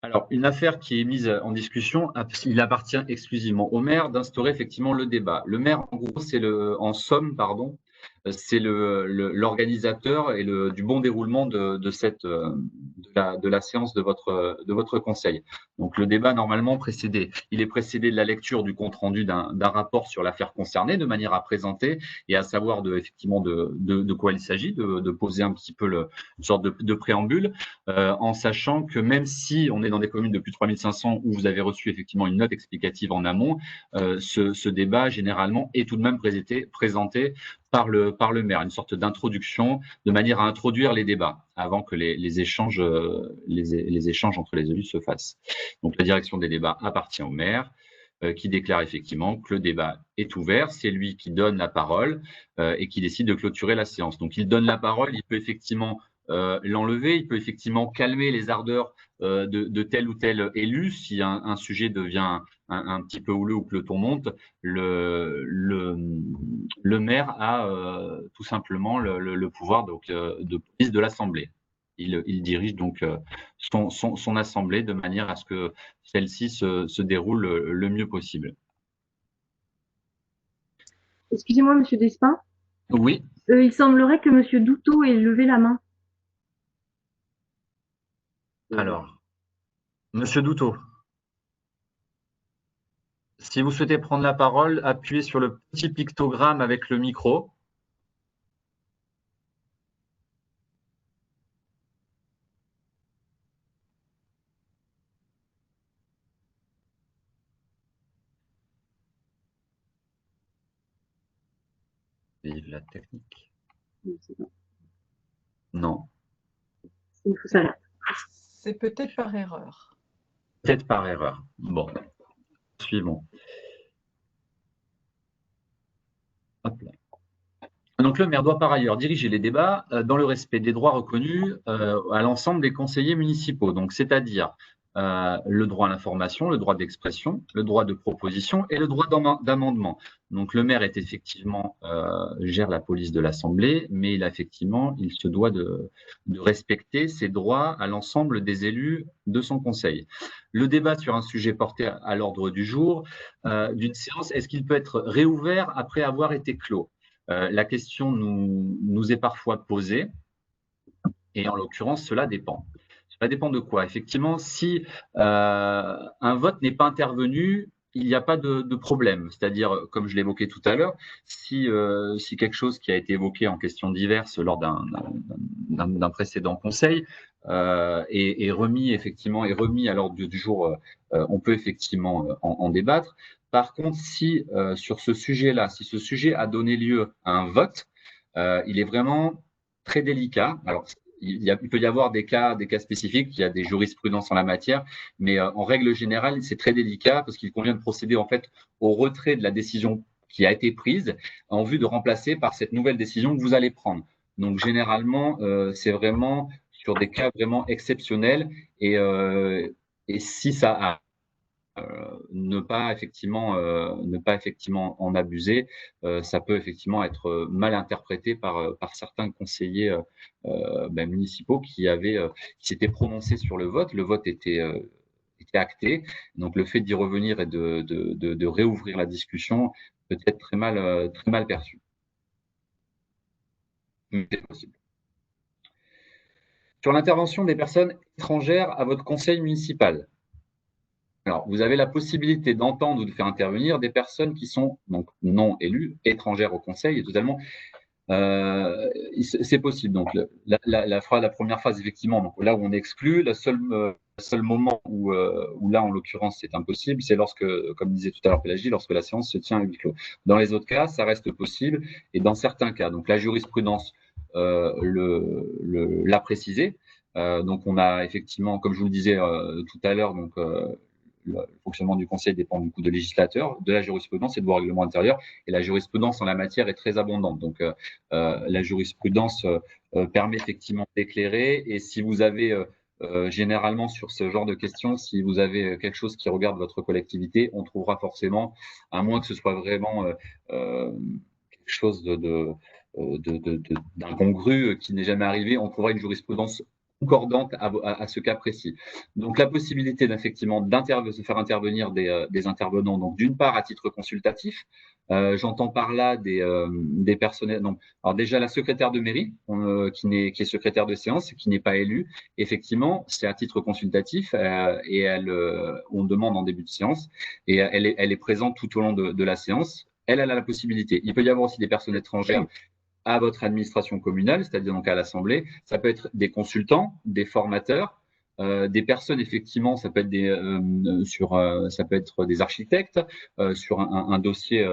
Speaker 1: alors, une affaire qui est mise en discussion, il appartient exclusivement au maire d'instaurer effectivement le débat. Le maire, en gros, en somme, pardon, c'est l'organisateur et du bon déroulement de la séance de votre conseil. Donc, le débat, normalement, il est précédé de la lecture du compte-rendu d'un rapport sur l'affaire concernée, de manière à présenter et à savoir effectivement de quoi il s'agit, de poser un petit peu une sorte de préambule, en sachant que même si on est dans des communes de plus de 3500 où vous avez reçu effectivement une note explicative en amont, ce débat, généralement, est tout de même présenté par le maire, une sorte d'introduction, de manière à introduire les débats avant que les échanges entre les élus se fassent. Donc, la direction des débats appartient au maire, qui déclare effectivement que le débat est ouvert. C'est lui qui donne la parole et qui décide de clôturer la séance. Donc, il donne la parole, il peut effectivement l'enlever, il peut effectivement calmer les ardeurs de tel ou tel élu. Si un sujet devient un petit peu houleux ou que le ton monte, le maire a tout simplement le pouvoir de police de l'Assemblée. Il dirige donc son assemblée de manière à ce que celle-ci se déroule le mieux possible.
Speaker 2: Excusez-moi, Monsieur Despins.
Speaker 1: Oui.
Speaker 2: Il semblerait que Monsieur Douteau ait levé la main.
Speaker 1: Alors, Monsieur Douteau, si vous souhaitez prendre la parole, appuyez sur le petit pictogramme avec le micro. Vive la technique. Non.
Speaker 3: C'est peut-être par erreur.
Speaker 1: Peut-être par erreur. Bon, suivons. Hop là. Donc, le maire doit par ailleurs diriger les débats dans le respect des droits reconnus à l'ensemble des conseillers municipaux. Donc, c'est-à-dire le droit à l'information, le droit d'expression, le droit de proposition et le droit d'amendement. Donc, le maire gère la police de l'Assemblée, mais il se doit de respecter ses droits à l'ensemble des élus de son conseil. Le débat sur un sujet porté à l'ordre du jour d'une séance, est-ce qu'il peut être réouvert après avoir été clos ? La question nous est parfois posée, et en l'occurrence, cela dépend. Cela dépend de quoi? Effectivement, si un vote n'est pas intervenu, il n'y a pas de problème. C'est-à-dire, comme je l'évoquais tout à l'heure, si quelque chose qui a été évoqué en question diverse lors d'un précédent conseil est remis à l'ordre du jour, on peut effectivement en débattre. Par contre, si sur ce sujet-là, si ce sujet a donné lieu à un vote, il est vraiment très délicat. Alors, il peut y avoir des cas spécifiques, il y a des jurisprudences en la matière, mais en règle générale, c'est très délicat parce qu'il convient de procéder en fait au retrait de la décision qui a été prise en vue de remplacer par cette nouvelle décision que vous allez prendre. Donc, généralement, c'est vraiment sur des cas vraiment exceptionnels et si ça a ne pas effectivement en abuser, ça peut effectivement être mal interprété par certains conseillers municipaux qui s'étaient prononcés sur le vote. Le vote était acté, donc le fait d'y revenir et de réouvrir la discussion peut être très mal perçu. Mais c'est possible. Sur l'intervention des personnes étrangères à votre conseil municipal. Alors, vous avez la possibilité d'entendre ou de faire intervenir des personnes qui sont donc non élues, étrangères au conseil, et totalement, c'est possible. Donc, la première phase, effectivement, donc là où on exclut, le seul moment où là, en l'occurrence, c'est impossible, c'est lorsque, comme disait tout à l'heure Pélagie, lorsque la séance se tient à huis clos. Dans les autres cas, ça reste possible, et dans certains cas, donc la jurisprudence l'a précisé. Donc, on a effectivement, comme je vous le disais tout à l'heure, donc le fonctionnement du Conseil dépend du coup de législateur, de la jurisprudence et de vos règlements intérieurs. Et la jurisprudence en la matière est très abondante. Donc, la jurisprudence permet effectivement d'éclairer. Et si vous avez généralement sur ce genre de questions, si vous avez quelque chose qui regarde votre collectivité, on trouvera forcément, à moins que ce soit vraiment quelque chose d'incongru qui n'est jamais arrivé, on trouvera une jurisprudence concordante à ce cas précis. Donc la possibilité d'effectivement de faire intervenir des intervenants, donc d'une part à titre consultatif, j'entends par là des personnels. Donc, alors déjà la secrétaire de mairie qui est secrétaire de séance, qui n'est pas élue, effectivement c'est à titre consultatif et on demande en début de séance et elle est présente tout au long de la séance. Elle a la possibilité. Il peut y avoir aussi des personnes étrangères à votre administration communale, c'est-à-dire donc à l'Assemblée. Ça peut être des consultants, des formateurs, des personnes effectivement, ça peut être ça peut être des architectes sur un dossier,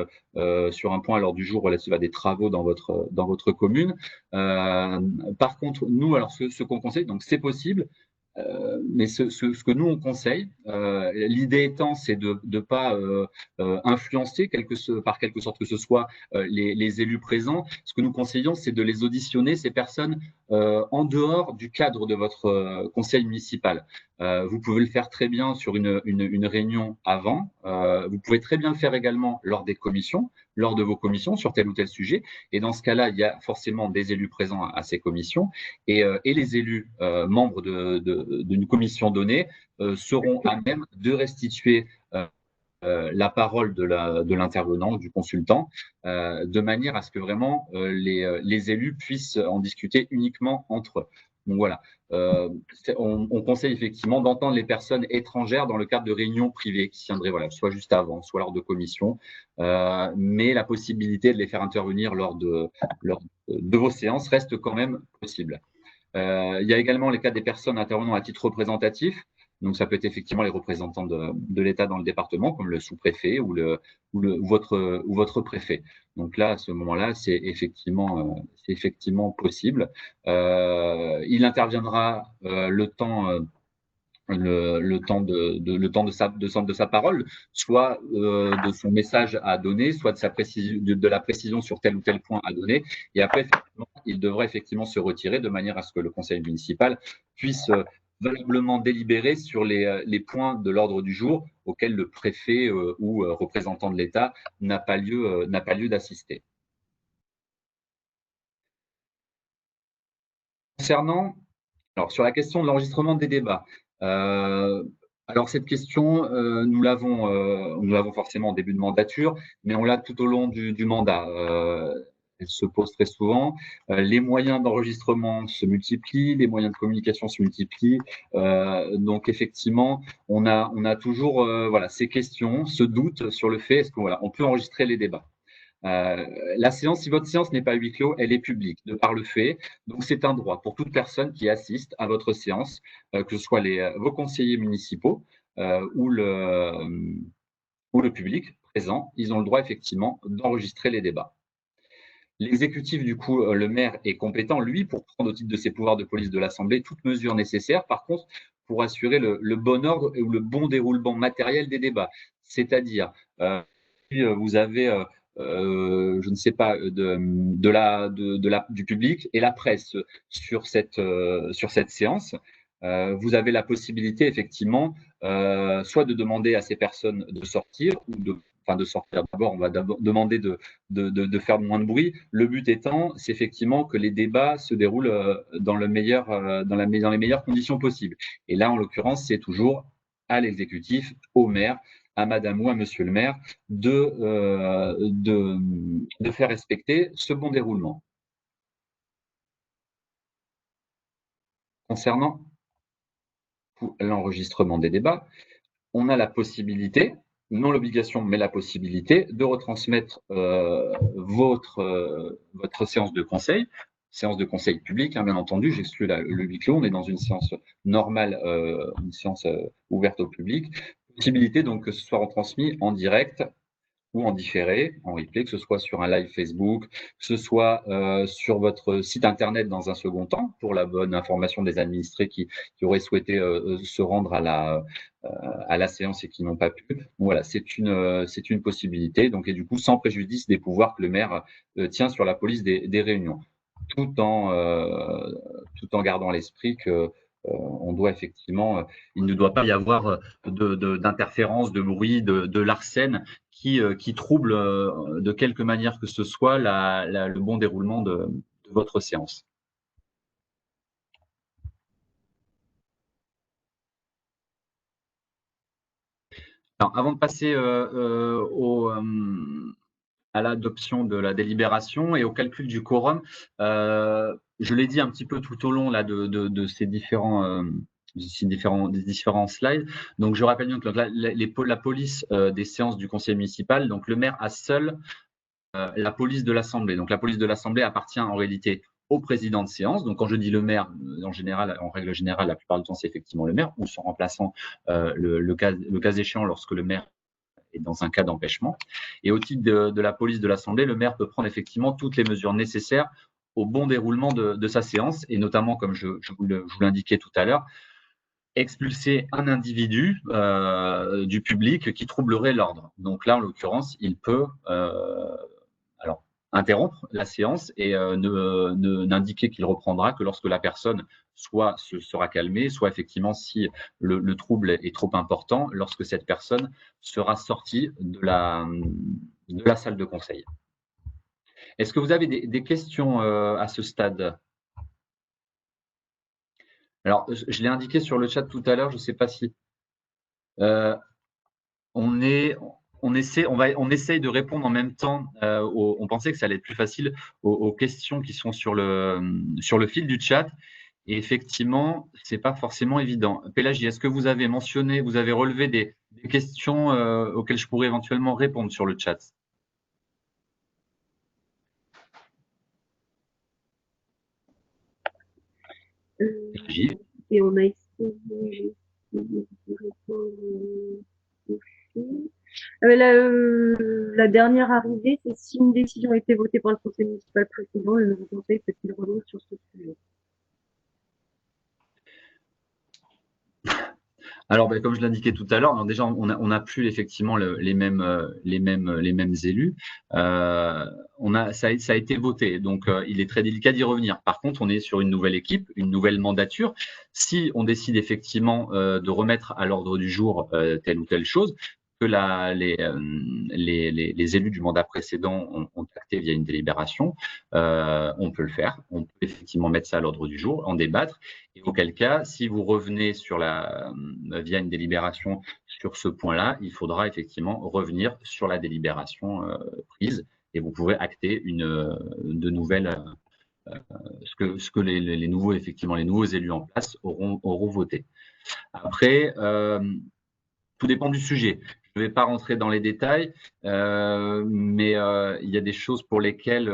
Speaker 1: sur un point à l'ordre du jour relatif à des travaux dans votre commune. Par contre, nous, alors ce qu'on conseille, donc c'est possible. Mais ce que nous on conseille, l'idée étant, c'est de ne pas influencer par quelque sorte que ce soit les élus présents. Ce que nous conseillons, c'est de les auditionner, ces personnes, en dehors du cadre de votre conseil municipal. Vous pouvez le faire très bien sur une réunion avant. Vous pouvez très bien le faire également lors de vos commissions sur tel ou tel sujet. Et dans ce cas-là, il y a forcément des élus présents à ces commissions et les élus membres d'une commission donnée seront à même de restituer la parole de l'intervenant, du consultant, de manière à ce que vraiment les élus puissent en discuter uniquement entre eux. Donc voilà, on conseille effectivement d'entendre les personnes étrangères dans le cadre de réunions privées qui tiendraient soit juste avant, soit lors de commissions, mais la possibilité de les faire intervenir lors de vos séances reste quand même possible. Il y a également les cas des personnes intervenant à titre représentatif. Donc, ça peut être effectivement les représentants de l'État dans le département, comme le sous-préfet ou votre préfet. Donc là, à ce moment-là, c'est effectivement possible. Il interviendra le temps de sa parole, soit de son message à donner, soit de la précision sur tel ou tel point à donner. Et après, il devrait effectivement se retirer de manière à ce que le conseil municipal puisse valablement délibérer sur les points de l'ordre du jour auxquels le préfet ou représentant de l'État n'a pas lieu d'assister. Sur la question de l'enregistrement des débats, alors cette question, nous l'avons forcément en début de mandature, mais on l'a tout au long du mandat. Elle se pose très souvent. Les moyens d'enregistrement se multiplient, les moyens de communication se multiplient. Donc effectivement, on a toujours ces questions, ce doute sur le fait est-ce qu'on peut enregistrer les débats. Si votre séance n'est pas à huis clos, elle est publique de par le fait. Donc, c'est un droit pour toute personne qui assiste à votre séance, que ce soit vos conseillers municipaux ou le public présent. Ils ont le droit effectivement d'enregistrer les débats. L'exécutif, du coup, le maire est compétent, lui, pour prendre au titre de ses pouvoirs de police de l'Assemblée toute mesure nécessaire. Par contre, pour assurer le bon ordre ou le bon déroulement matériel des débats. C'est-à-dire, vous avez je ne sais pas, du public et la presse sur cette séance, vous avez la possibilité effectivement soit de demander à ces personnes de sortir ou de sortir. D'abord, on va demander de faire moins de bruit. Le but étant, c'est effectivement que les débats se déroulent dans les meilleures conditions possibles. Et là, en l'occurrence, c'est toujours à l'exécutif, au maire, à madame ou à monsieur le maire de faire respecter ce bon déroulement. Concernant l'enregistrement des débats, on a la possibilité, non l'obligation, mais la possibilité de retransmettre votre séance de conseil publique, bien entendu, j'exclus le huis clos, on est dans une séance normale, une séance ouverte au public. Possibilité donc que ce soit retransmis en direct ou en différé, en replay, que ce soit sur un live Facebook, que ce soit sur votre site internet dans un second temps, pour la bonne information des administrés qui auraient souhaité se rendre à la séance et qui n'ont pas pu. Voilà, c'est une possibilité, donc, et du coup, sans préjudice des pouvoirs que le maire tient sur la police des réunions, tout en gardant à l'esprit que on doit effectivement, il ne doit pas y avoir d'interférences, de bruit, de larcène qui trouble de quelque manière que ce soit le bon déroulement de votre séance. Alors, avant de passer à l'adoption de la délibération et au calcul du quorum, je l'ai dit un petit peu tout au long là, de ces différents slides. Donc, je rappelle bien que la police des séances du conseil municipal, donc le maire a seul la police de l'Assemblée. Donc, la police de l'Assemblée appartient en réalité au président de séance. Donc, quand je dis le maire, en règle générale, la plupart du temps, c'est effectivement le maire ou son remplaçant, le cas échéant, lorsque le maire est dans un cas d'empêchement. Et au titre de la police de l'Assemblée, le maire peut prendre effectivement toutes les mesures nécessaires au bon déroulement de sa séance, et notamment, comme je vous l'indiquais tout à l'heure, expulser un individu du public qui troublerait l'ordre. Donc là, en l'occurrence, il peut interrompre la séance et n'indiquer qu'il reprendra que lorsque la personne soit se sera calmée, soit effectivement, si le trouble est trop important, lorsque cette personne sera sortie de la salle de conseil. Est-ce que vous avez des questions à ce stade? Alors, je l'ai indiqué sur le chat tout à l'heure, je ne sais pas si on essaye de répondre en même temps. On pensait que ça allait être plus facile aux questions qui sont sur le fil du chat. Et effectivement, c'est pas forcément évident. Pélagie, est-ce que vous avez relevé des questions auxquelles je pourrais éventuellement répondre sur le chat? Pélagie.
Speaker 2: Et on a essayé de répondre au fil. La dernière arrivée, c'est si une décision a été votée par le conseil municipal précédent, le nouveau conseil peut-il revenir sur ce sujet?
Speaker 1: Alors, comme je l'indiquais tout à l'heure, déjà, on n'a plus effectivement les mêmes élus. Ça a été voté, donc il est très délicat d'y revenir. Par contre, on est sur une nouvelle équipe, une nouvelle mandature. Si on décide effectivement de remettre à l'ordre du jour telle ou telle chose, que les élus du mandat précédent ont acté via une délibération, on peut le faire. On peut effectivement mettre ça à l'ordre du jour, en débattre. Et auquel cas, si vous revenez via une délibération sur ce point-là, il faudra effectivement revenir sur la délibération prise et vous pouvez acter de nouvelles, ce que les nouveaux élus en place auront voté. Après, tout dépend du sujet. Je ne vais pas rentrer dans les détails, mais il y a des choses pour lesquelles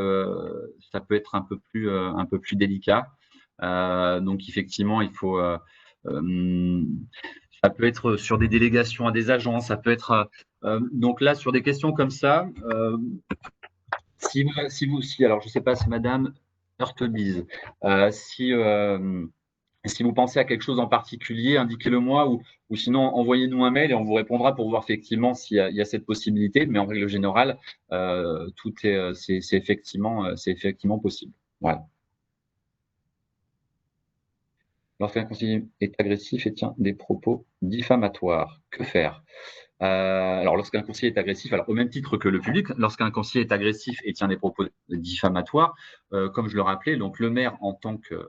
Speaker 1: ça peut être un peu plus délicat. Donc effectivement, il faut. Ça peut être sur des délégations à des agents, ça peut être. Donc là, sur des questions comme ça, alors je ne sais pas si Madame Heurtebise, si vous pensez à quelque chose en particulier, indiquez-le moi ou sinon envoyez-nous un mail et on vous répondra pour voir effectivement s'il y a cette possibilité. Mais en règle générale, c'est effectivement possible. Voilà. Lorsqu'un conseiller est agressif et tient des propos diffamatoires, que faire? Alors, lorsqu'un conseiller est agressif, alors au même titre que le public, lorsqu'un conseiller est agressif et tient des propos diffamatoires, comme je le rappelais, donc le maire en tant que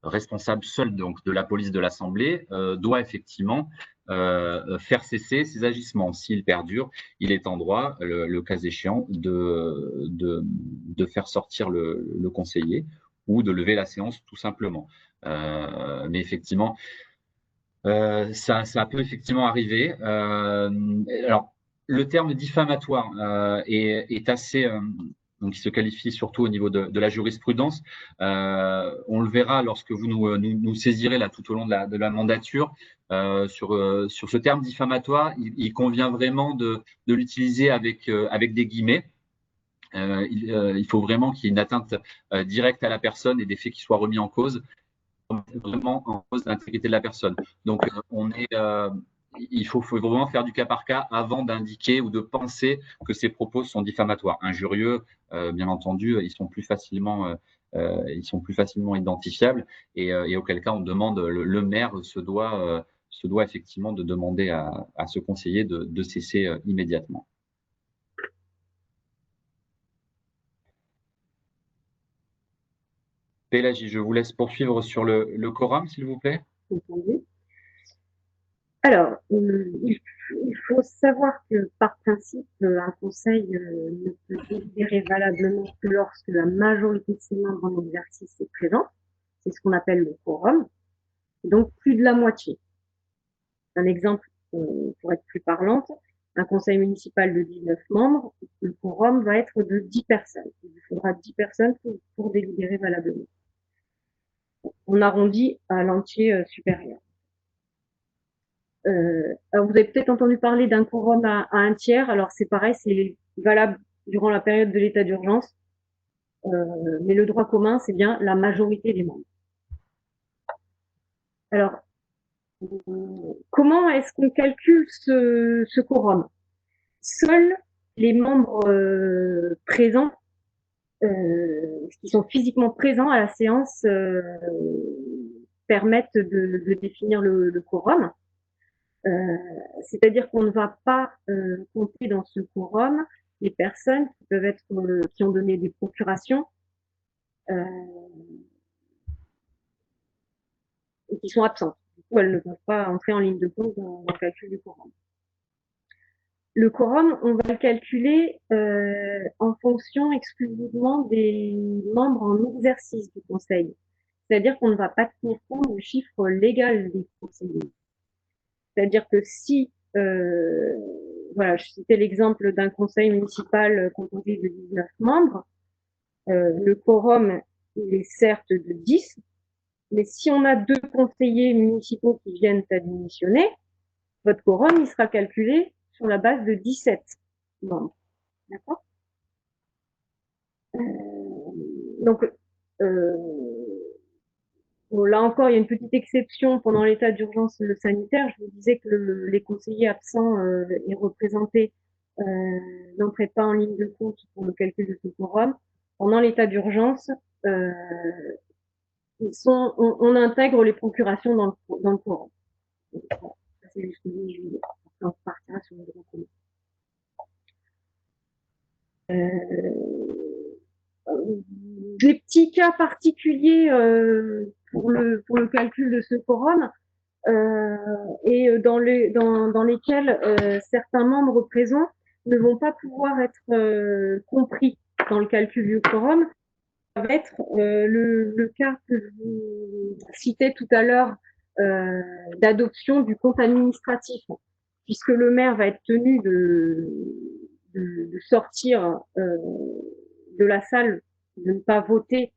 Speaker 1: responsable seul donc de la police de l'Assemblée doit effectivement faire cesser ces agissements. S'ils perdurent, il est en droit, le cas échéant, de faire sortir le conseiller ou de lever la séance tout simplement. Mais effectivement, ça peut effectivement arriver. Alors, le terme diffamatoire est assez donc qui se qualifie surtout au niveau de la jurisprudence. On le verra lorsque vous nous saisirez là tout au long de la mandature. Sur ce terme diffamatoire, il convient vraiment de l'utiliser avec des guillemets. Il faut vraiment qu'il y ait une atteinte directe à la personne et des faits qui soient remis en cause, vraiment en cause l'intégrité de la personne. Donc, il faut vraiment faire du cas par cas avant d'indiquer ou de penser que ces propos sont diffamatoires. Injurieux, bien entendu, ils sont plus facilement identifiables et auquel cas on demande, le maire se doit effectivement de demander à ce conseiller de cesser immédiatement. Pélagie, je vous laisse poursuivre sur le quorum, s'il vous plaît.
Speaker 2: Entendu. Alors, il faut savoir que par principe, un conseil ne peut délibérer valablement que lorsque la majorité de ses membres en exercice est présente. C'est ce qu'on appelle le quorum. Donc, plus de la moitié. Un exemple, pour être plus parlante, un conseil municipal de 19 membres, le quorum va être de 10 personnes. Il faudra 10 personnes pour délibérer valablement. On arrondit à l'entier supérieur. Alors vous avez peut-être entendu parler d'un quorum à un tiers. Alors c'est pareil, c'est valable durant la période de l'état d'urgence. Mais le droit commun, c'est bien la majorité des membres. Alors, comment est-ce qu'on calcule ce quorum? Seuls les membres présents, qui sont physiquement présents à la séance, permettent de définir le quorum. C'est-à-dire qu'on ne va pas compter dans ce quorum les personnes qui peuvent être qui ont donné des procurations et qui sont absentes. Du coup, elles ne peuvent pas entrer en ligne de compte dans le calcul du quorum. Le quorum, on va le calculer en fonction exclusivement des membres en exercice du conseil. C'est-à-dire qu'on ne va pas tenir compte du chiffre légal des conseillers. C'est-à-dire que si, voilà, je citais l'exemple d'un conseil municipal composé de 19 membres, le quorum, il est certes de 10, mais si on a 2 conseillers municipaux qui viennent à démissionner, votre quorum, il sera calculé sur la base de 17 membres. D'accord? Donc, bon, là encore, il y a une petite exception pendant l'état d'urgence sanitaire. Je vous disais que les conseillers absents et représentés n'entraient pas en ligne de compte pour le calcul de ce quorum. Pendant l'état d'urgence, on intègre les procurations dans le quorum. Ça, c'est jusqu'au 10 juillet. Après, on partira sur le droit commun. Des petits cas particuliers pour le calcul de ce quorum et dans lesquels certains membres présents ne vont pas pouvoir être compris dans le calcul du quorum. Ça va être le cas que je vous citais tout à l'heure d'adoption du compte administratif, puisque le maire va être tenu de sortir de la salle, de ne pas voter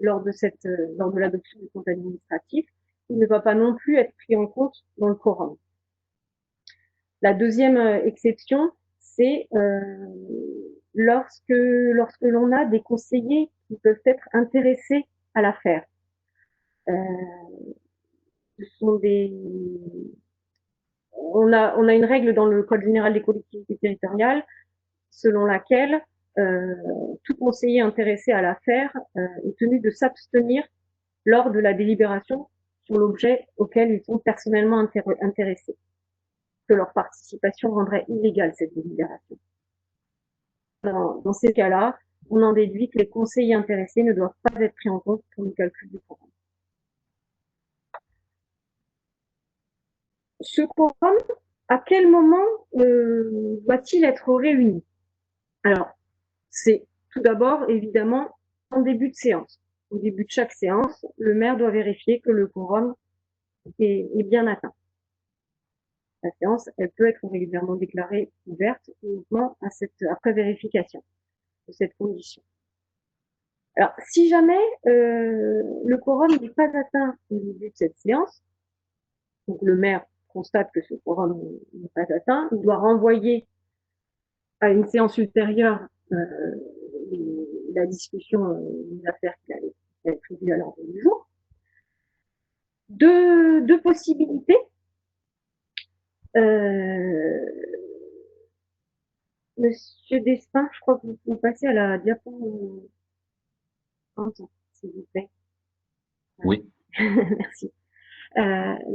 Speaker 2: lors de l'adoption du compte administratif. Il ne va pas non plus être pris en compte dans le quorum. La deuxième exception, c'est lorsque l'on a des conseillers qui peuvent être intéressés à l'affaire. On a une règle dans le Code général des collectivités territoriales selon laquelle tout conseiller intéressé à l'affaire est tenu de s'abstenir lors de la délibération sur l'objet auquel ils sont personnellement intéressés, que leur participation rendrait illégale cette délibération. Dans ces cas-là, on en déduit que les conseillers intéressés ne doivent pas être pris en compte pour le calcul du quorum. Ce quorum, à quel moment doit-il être réuni? Alors, c'est tout d'abord, évidemment, en début de séance. Au début de chaque séance, le maire doit vérifier que le quorum est bien atteint. La séance, elle peut être régulièrement déclarée ouverte uniquement après vérification. de cette condition. Alors, si jamais le quorum n'est pas atteint au début de cette séance, donc le maire constate que ce quorum n'est pas atteint, il doit renvoyer à une séance ultérieure la discussion des affaires qu'il avait prévues à l'ordre du jour. Deux possibilités. Monsieur Despins, je crois que vous passez à la diapo, s'il vous plaît.
Speaker 1: Oui.
Speaker 2: Merci.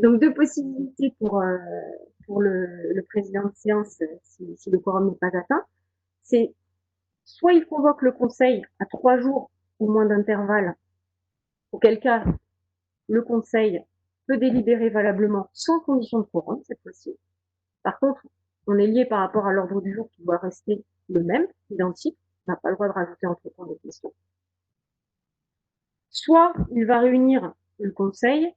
Speaker 2: Donc, deux possibilités pour le président de séance si le quorum n'est pas atteint. C'est soit il convoque le conseil à 3 jours ou moins d'intervalle, auquel cas le conseil peut délibérer valablement sans condition de quorum cette fois-ci. Par contre, on est lié par rapport à l'ordre du jour qui doit rester le même, identique. On n'a pas le droit de rajouter entre-temps des questions. Soit il va réunir le conseil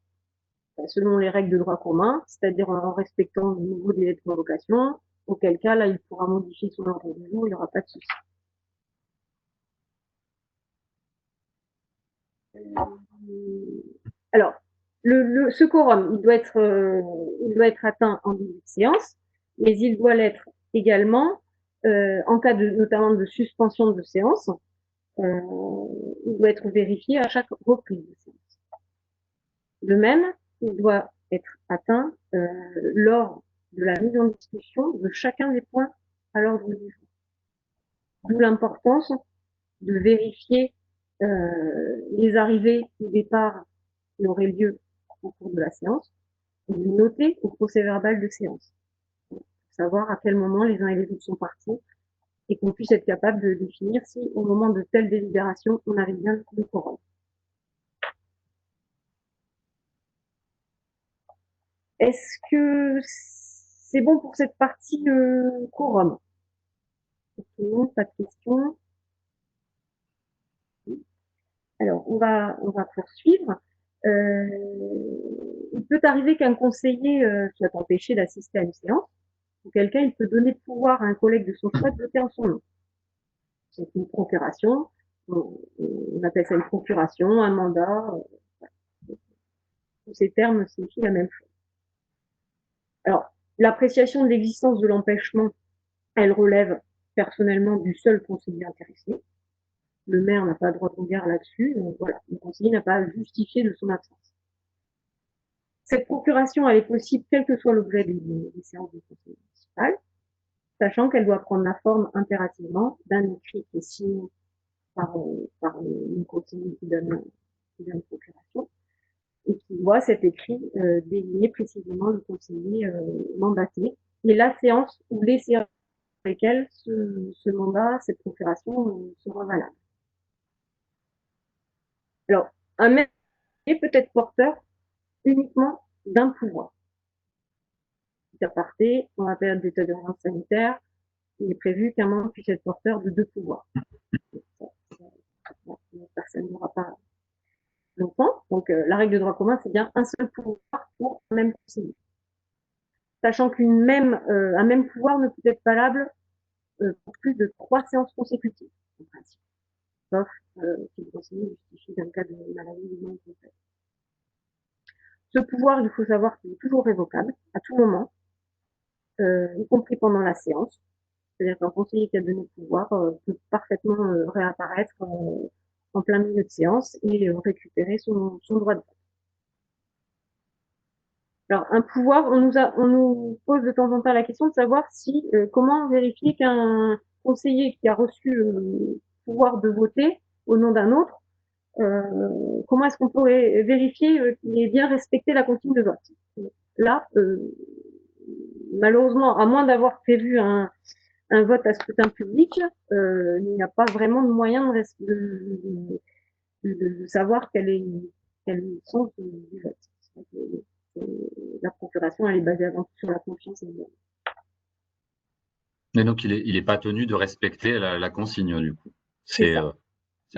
Speaker 2: selon les règles de droit commun, c'est-à-dire en respectant le nouveau délai de convocation, auquel cas, là, il pourra modifier son ordre du jour, il n'y aura pas de souci. Alors, ce quorum, il doit être atteint en début de séance, mais il doit l'être également en cas notamment de suspension de séance. Il doit être vérifié à chaque reprise de séance. De même, il doit être atteint lors de la mise en discussion de chacun des points à l'ordre du jour. D'où l'importance de vérifier les arrivées ou départs qui auraient lieu au cours de la séance, et de noter au procès-verbal de séance, pour savoir à quel moment les uns et les autres sont partis, et qu'on puisse être capable de définir si, au moment de telle délibération, on avait bien le quorum. Est-ce que c'est bon pour cette partie quorum? Non, pas de questions. Alors, on va poursuivre. Il peut arriver qu'un conseiller soit empêché d'assister à une séance, auquel cas il peut donner le pouvoir à un collègue de son choix de voter en son nom. C'est une procuration, on appelle ça une procuration, un mandat, tous ces termes signifient la même chose. Alors, l'appréciation de l'existence de l'empêchement, elle relève personnellement du seul conseiller intéressé. Le maire n'a pas droit de regard là-dessus, donc voilà, le conseiller n'a pas à justifier de son absence. Cette procuration, elle est possible quel que soit l'objet des séances du conseil municipal, sachant qu'elle doit prendre la forme impérativement d'un écrit qui est signé par le conseiller qui donne procuration, et qui voit cet écrit désigner précisément le conseiller mandaté, et la séance ou les séances pour lesquelles ce mandat, cette procuration sera valable. Alors, un maire peut être porteur uniquement d'un pouvoir. Petit aparté, dans la période d'état d'urgence sanitaire, il est prévu qu'un membre puisse être porteur de 2 pouvoirs. Personne n'aura pas longtemps. Donc, la règle de droit commun, c'est bien un seul pouvoir pour un même conseiller. Sachant qu'un même pouvoir ne peut être valable pour plus de 3 séances consécutives, en principe. Sauf si le conseiller justifie d'un cas de maladie ou non complète. Ce pouvoir, il faut savoir qu'il est toujours révocable, à tout moment, y compris pendant la séance. C'est-à-dire qu'un conseiller qui a donné le pouvoir peut parfaitement réapparaître en plein milieu de séance et récupérer son droit de vote. Alors, un pouvoir, on nous pose de temps en temps la question de savoir comment vérifier qu'un conseiller qui a reçu le pouvoir de voter au nom d'un autre, comment est-ce qu'on pourrait vérifier qu'il ait bien respecté la consigne de vote? Là, malheureusement, à moins d'avoir prévu un vote à scrutin public, il n'y a pas vraiment de moyen de savoir quel est le sens du vote. La procuration, elle est basée avant tout sur la confiance.
Speaker 1: Et donc, il est pas tenu de respecter la consigne, du coup.
Speaker 2: C'est
Speaker 1: un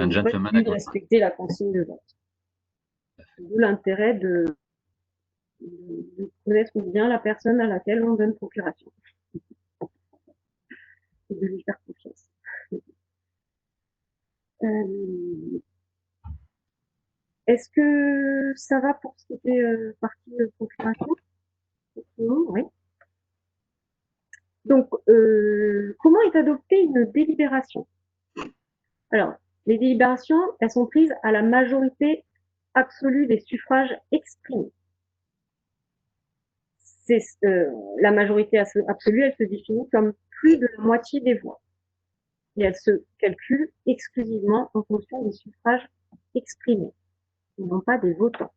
Speaker 1: gentleman
Speaker 2: agreement. De respecter la consigne de vote. D'où l'intérêt de connaître bien la personne à laquelle on donne procuration. Et de lui faire confiance. Euh, Est-ce que ça va pour ce qui était partie procuration? Oui. Donc, comment est adoptée une délibération? Alors, les délibérations, elles sont prises à la majorité absolue des suffrages exprimés. La majorité absolue, elle se définit comme plus de la moitié des voix. Et elle se calcule exclusivement en fonction des suffrages exprimés, et non pas des votants.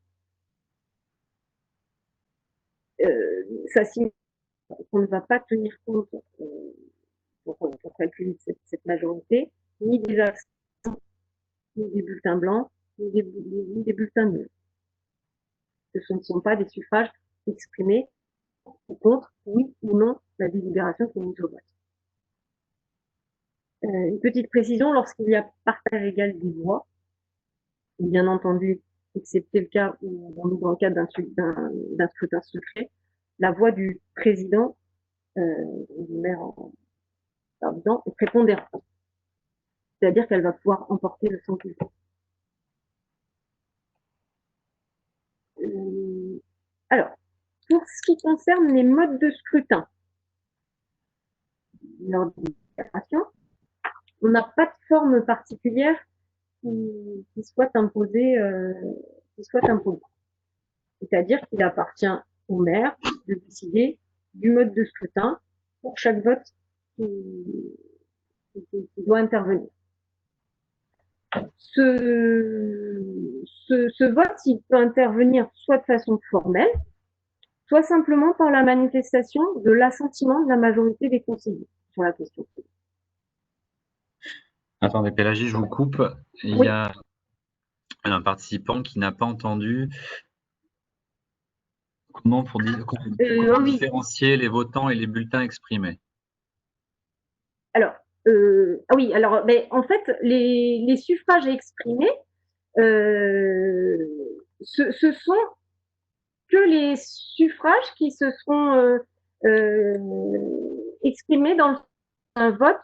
Speaker 2: Ça signifie qu'on ne va pas tenir compte, pour calculer cette majorité, ni des abstentions, ni des bulletins blancs, ni des bulletins nuls. Ce ne sont pas des suffrages exprimés contre, oui ou non, la délibération qui est mise au vote. Une petite précision, lorsqu'il y a partage égal des voix, bien entendu, excepté le cas où on est dans le cadre d'un scrutin secret, la voix du président, du maire pardon, est prépondérante. C'est-à-dire qu'elle va pouvoir emporter le sang du vote. Alors, pour ce qui concerne les modes de scrutin, lors des déclarations, on n'a pas de forme particulière qui soit imposée. C'est-à-dire qu'il appartient au maire de décider du mode de scrutin pour chaque vote qui doit intervenir. Ce vote, il peut intervenir soit de façon formelle, soit simplement par la manifestation de l'assentiment de la majorité des conseillers sur la question.
Speaker 1: Attendez, Pélagie, je vous coupe. Il y a un participant qui n'a pas entendu. Comment différencier les votants et les bulletins exprimés?
Speaker 2: Alors, oui, alors, en fait, les suffrages exprimés, ce sont que les suffrages qui se sont exprimés dans un vote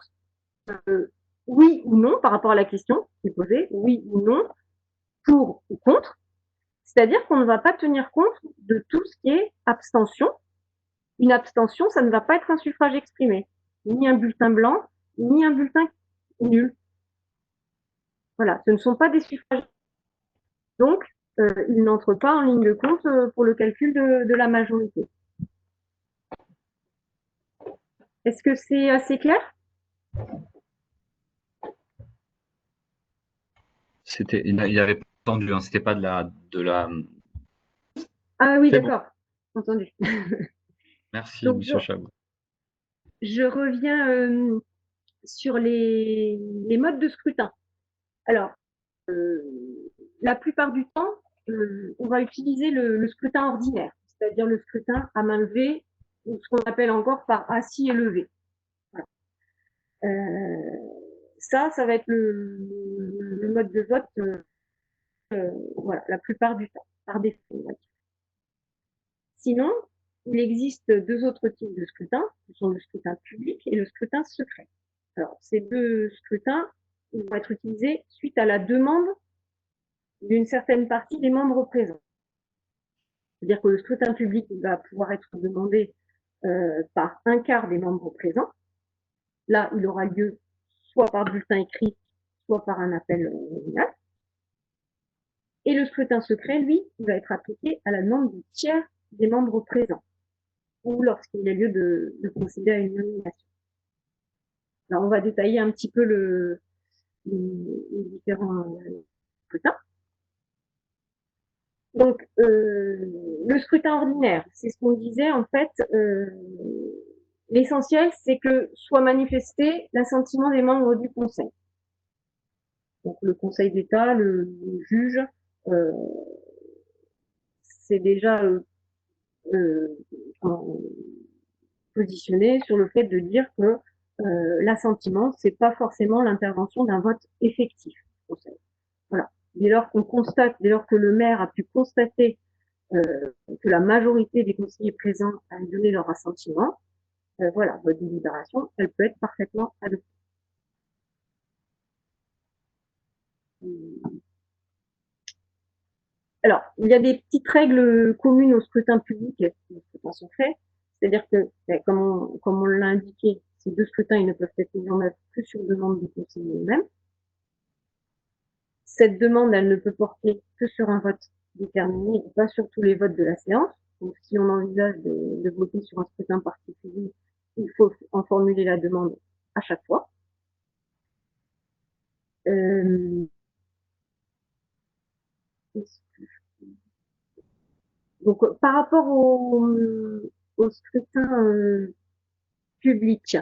Speaker 2: oui ou non par rapport à la question qui est posée, oui ou non, pour ou contre. C'est-à-dire qu'on ne va pas tenir compte de tout ce qui est abstention. Une abstention, ça ne va pas être un suffrage exprimé, ni un bulletin blanc, ni un bulletin nul. Voilà, ce ne sont pas des suffrages. Donc, ils n'entrent pas en ligne de compte pour le calcul de la majorité. Est-ce que c'est assez clair?
Speaker 1: Il avait pas entendu, hein, c'était pas de la.
Speaker 2: Ah oui, d'accord, bon. Entendu.
Speaker 1: Merci,
Speaker 2: Donc,
Speaker 1: Monsieur Chabot.
Speaker 2: je reviens sur les modes de scrutin. Alors, la plupart du temps, on va utiliser le scrutin ordinaire, c'est-à-dire le scrutin à main levée, ou ce qu'on appelle encore par assis et levé. Voilà. Ça va être le mode de vote, voilà, la plupart du temps, par défaut. Sinon, il existe deux autres types de scrutins, qui sont le scrutin public et le scrutin secret. Alors, ces deux scrutins vont être utilisés suite à la demande d'une certaine partie des membres présents. C'est-à-dire que le scrutin public va pouvoir être demandé par un quart des membres présents. Là, il aura lieu soit par bulletin écrit, soit par un appel nominal. Et le scrutin secret, lui, il va être appliqué à la demande du tiers des membres présents, ou lorsqu'il y a lieu de procéder à une nomination. Alors, on va détailler un petit peu les différents scrutins. Donc, le scrutin ordinaire, c'est ce qu'on disait, en fait, l'essentiel, c'est que soit manifesté l'assentiment des membres du Conseil. Donc, le Conseil d'État, le juge, c'est déjà positionné sur le fait de dire que l'assentiment, c'est pas forcément l'intervention d'un vote effectif. Voilà. Dès lors que le maire a pu constater que la majorité des conseillers présents a donné leur assentiment, voilà, votre délibération, elle peut être parfaitement adoptée. Alors, il y a des petites règles communes au scrutin public et au scrutin secret. C'est-à-dire que, comme on l'a indiqué, ces deux scrutins, ils ne peuvent être mis en œuvre que sur demande des conseillers eux-mêmes. Cette demande, elle ne peut porter que sur un vote déterminé et pas sur tous les votes de la séance. Donc, si on envisage de voter sur un scrutin particulier, il faut en formuler la demande à chaque fois. Donc, par rapport au scrutin public,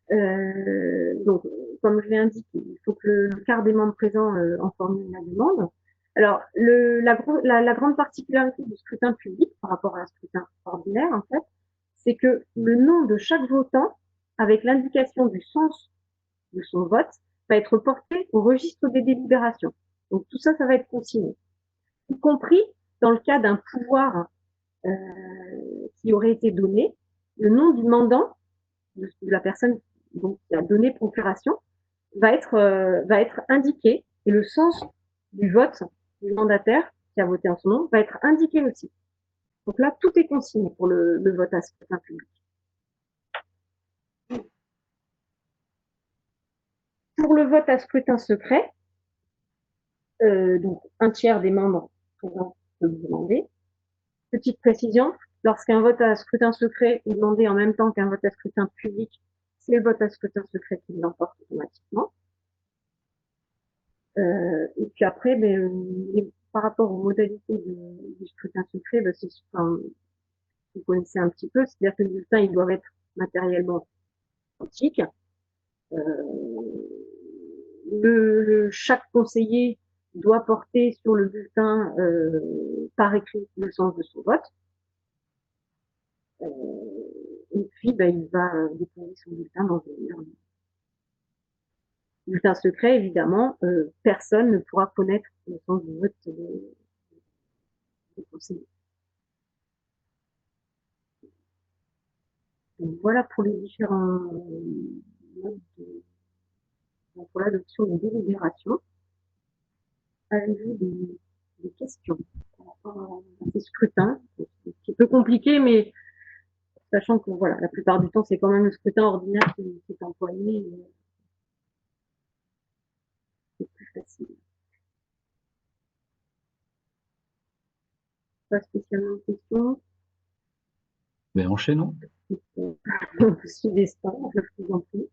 Speaker 2: donc, comme je l'ai indiqué, il faut que le quart des membres présents en formule la demande. Alors, la grande particularité du scrutin public par rapport à un scrutin ordinaire, en fait, c'est que le nom de chaque votant, avec l'indication du sens de son vote, va être porté au registre des délibérations. Donc, tout ça, ça va être consigné. Y compris dans le cas d'un pouvoir qui aurait été donné, le nom du mandant, de la personne donc, qui a donné procuration, va être indiqué et le sens du vote du mandataire qui a voté en son nom va être indiqué aussi. Donc là, tout est consigné pour le vote à scrutin public. Pour le vote à scrutin secret, donc un tiers des membres présents peut vous demander. Petite précision, lorsqu'un vote à scrutin secret est demandé en même temps qu'un vote à scrutin public, c'est le vote à scrutin secret qui l'emporte automatiquement. Et puis après, par rapport aux modalités du scrutin secret, vous connaissez un petit peu, c'est-à-dire que les bulletins, ils doivent être matériellement identiques. Chaque conseiller doit porter sur le bulletin par écrit le sens de son vote. Et puis, il va déposer son bulletin dans une urne. Bulletin secret, évidemment, personne ne pourra connaître le sens du vote des conseillers. Donc, voilà pour les différents modes pour l'adoption de délibération. Avez-vous des questions par rapport à ces scrutins? C'est un petit peu compliqué, mais sachant que voilà, la plupart du temps, c'est quand même le scrutin ordinaire qui est employé. C'est plus facile. Pas spécialement de questions.
Speaker 1: Ben, enchaînons.
Speaker 2: Je suis destin, je vous en prie.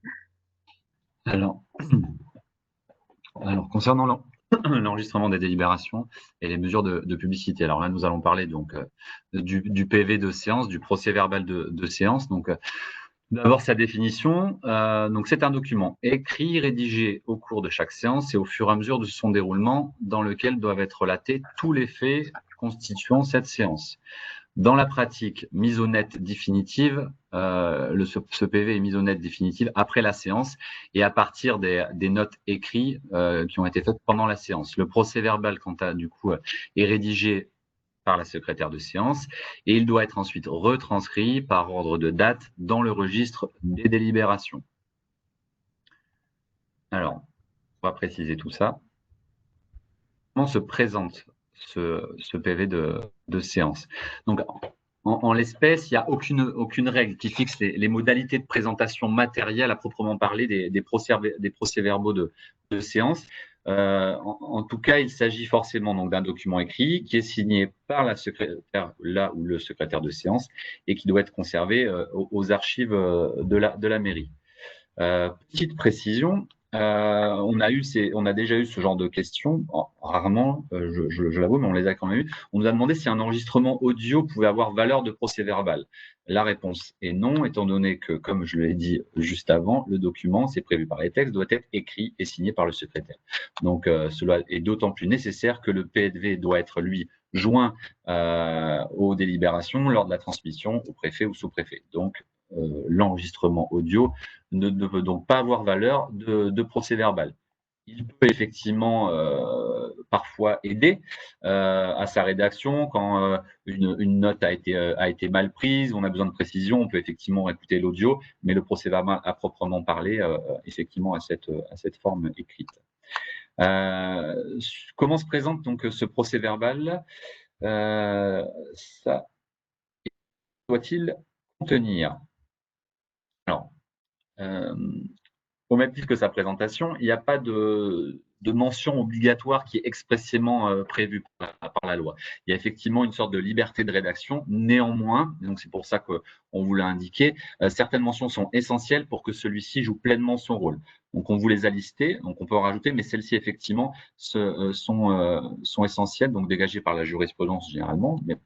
Speaker 1: Alors concernant l'enregistrement des délibérations et les mesures de publicité. Alors là, nous allons parler donc du PV de séance, du procès-verbal de séance. Donc, d'abord, sa définition. Donc, c'est un document écrit, rédigé au cours de chaque séance et au fur et à mesure de son déroulement, dans lequel doivent être relatés tous les faits constituant cette séance. Dans la pratique, mise au net définitive, ce PV est mis au net définitive après la séance et à partir des notes écrites qui ont été faites pendant la séance. Le procès-verbal, quant à du coup, est rédigé par la secrétaire de séance et il doit être ensuite retranscrit par ordre de date dans le registre des délibérations. Alors, on va préciser tout ça. Comment se présente ce PV de séance? Donc, en l'espèce, il n'y a aucune règle qui fixe les modalités de présentation matérielle à proprement parler des procès-verbaux de séance. En tout cas, il s'agit forcément donc d'un document écrit qui est signé par la secrétaire, là ou le secrétaire de séance, et qui doit être conservé aux archives de la mairie. Petite précision, on a déjà eu ce genre de questions, rarement, je l'avoue, mais on les a quand même eu. On nous a demandé si un enregistrement audio pouvait avoir valeur de procès-verbal. La réponse est non, étant donné que, comme je l'ai dit juste avant, le document, c'est prévu par les textes, doit être écrit et signé par le secrétaire. Donc, cela est d'autant plus nécessaire que le PV doit être, lui, joint aux délibérations lors de la transmission au préfet ou sous-préfet. Donc, l'enregistrement audio ne peut donc pas avoir valeur de procès-verbal. Il peut effectivement parfois aider à sa rédaction quand une note a été mal prise, on a besoin de précision, on peut effectivement écouter l'audio, mais le procès-verbal à proprement parler, effectivement, à cette forme écrite. Comment se présente donc ce procès-verbal? Ça doit-il contenir? Alors, au même titre que sa présentation, il n'y a pas de mention obligatoire qui est expressément prévue par la loi. Il y a effectivement une sorte de liberté de rédaction. Néanmoins, donc c'est pour ça qu'on vous l'a indiqué, certaines mentions sont essentielles pour que celui-ci joue pleinement son rôle. Donc on vous les a listées, donc on peut en rajouter, mais celles-ci effectivement sont essentielles, donc dégagées par la jurisprudence généralement, mais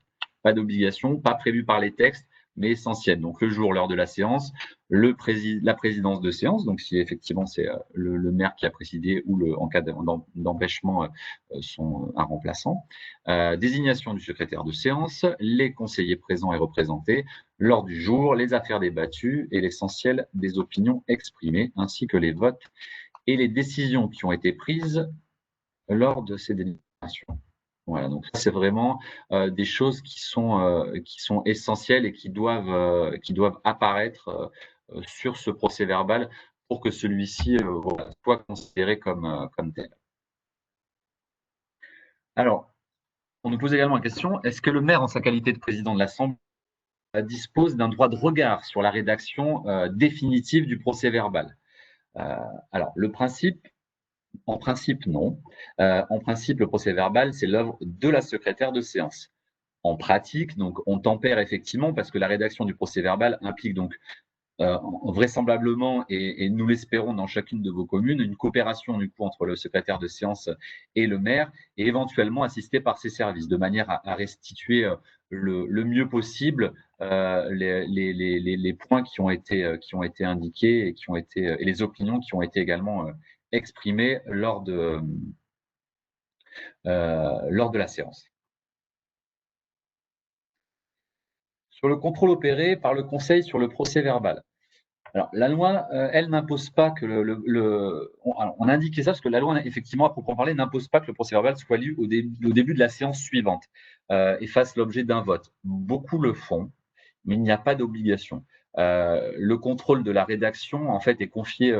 Speaker 1: pas d'obligation, pas prévues par les textes, mais essentielles. Donc le jour, l'heure de la séance, la présidence de séance, donc si effectivement c'est le maire qui a présidé ou en cas d'empêchement un remplaçant, désignation du secrétaire de séance, les conseillers présents et représentés, l'ordre du jour, les affaires débattues et l'essentiel des opinions exprimées, ainsi que les votes et les décisions qui ont été prises lors de ces délibérations. Voilà, donc c'est vraiment des choses qui sont essentielles et qui doivent apparaître sur ce procès-verbal pour que celui-ci soit considéré comme tel. Alors, on nous pose également la question, est-ce que le maire, en sa qualité de président de l'Assemblée, dispose d'un droit de regard sur la rédaction définitive du procès-verbal? Alors, en principe, non. En principe, le procès-verbal, c'est l'œuvre de la secrétaire de séance. En pratique, donc, on tempère effectivement parce que la rédaction du procès-verbal implique donc vraisemblablement, et nous l'espérons dans chacune de vos communes, une coopération du coup entre le secrétaire de séance et le maire, et éventuellement assisté par ses services, de manière à restituer le mieux possible les points qui ont été indiqués et les opinions qui ont été également exprimées lors de la séance. Sur le contrôle opéré par le Conseil sur le procès-verbal. Alors, la loi, elle n'impose pas que on a indiqué ça parce que la loi, effectivement, à proprement parler, n'impose pas que le procès-verbal soit lu au début de la séance suivante et fasse l'objet d'un vote. Beaucoup le font, mais il n'y a pas d'obligation. Le contrôle de la rédaction, en fait, est confié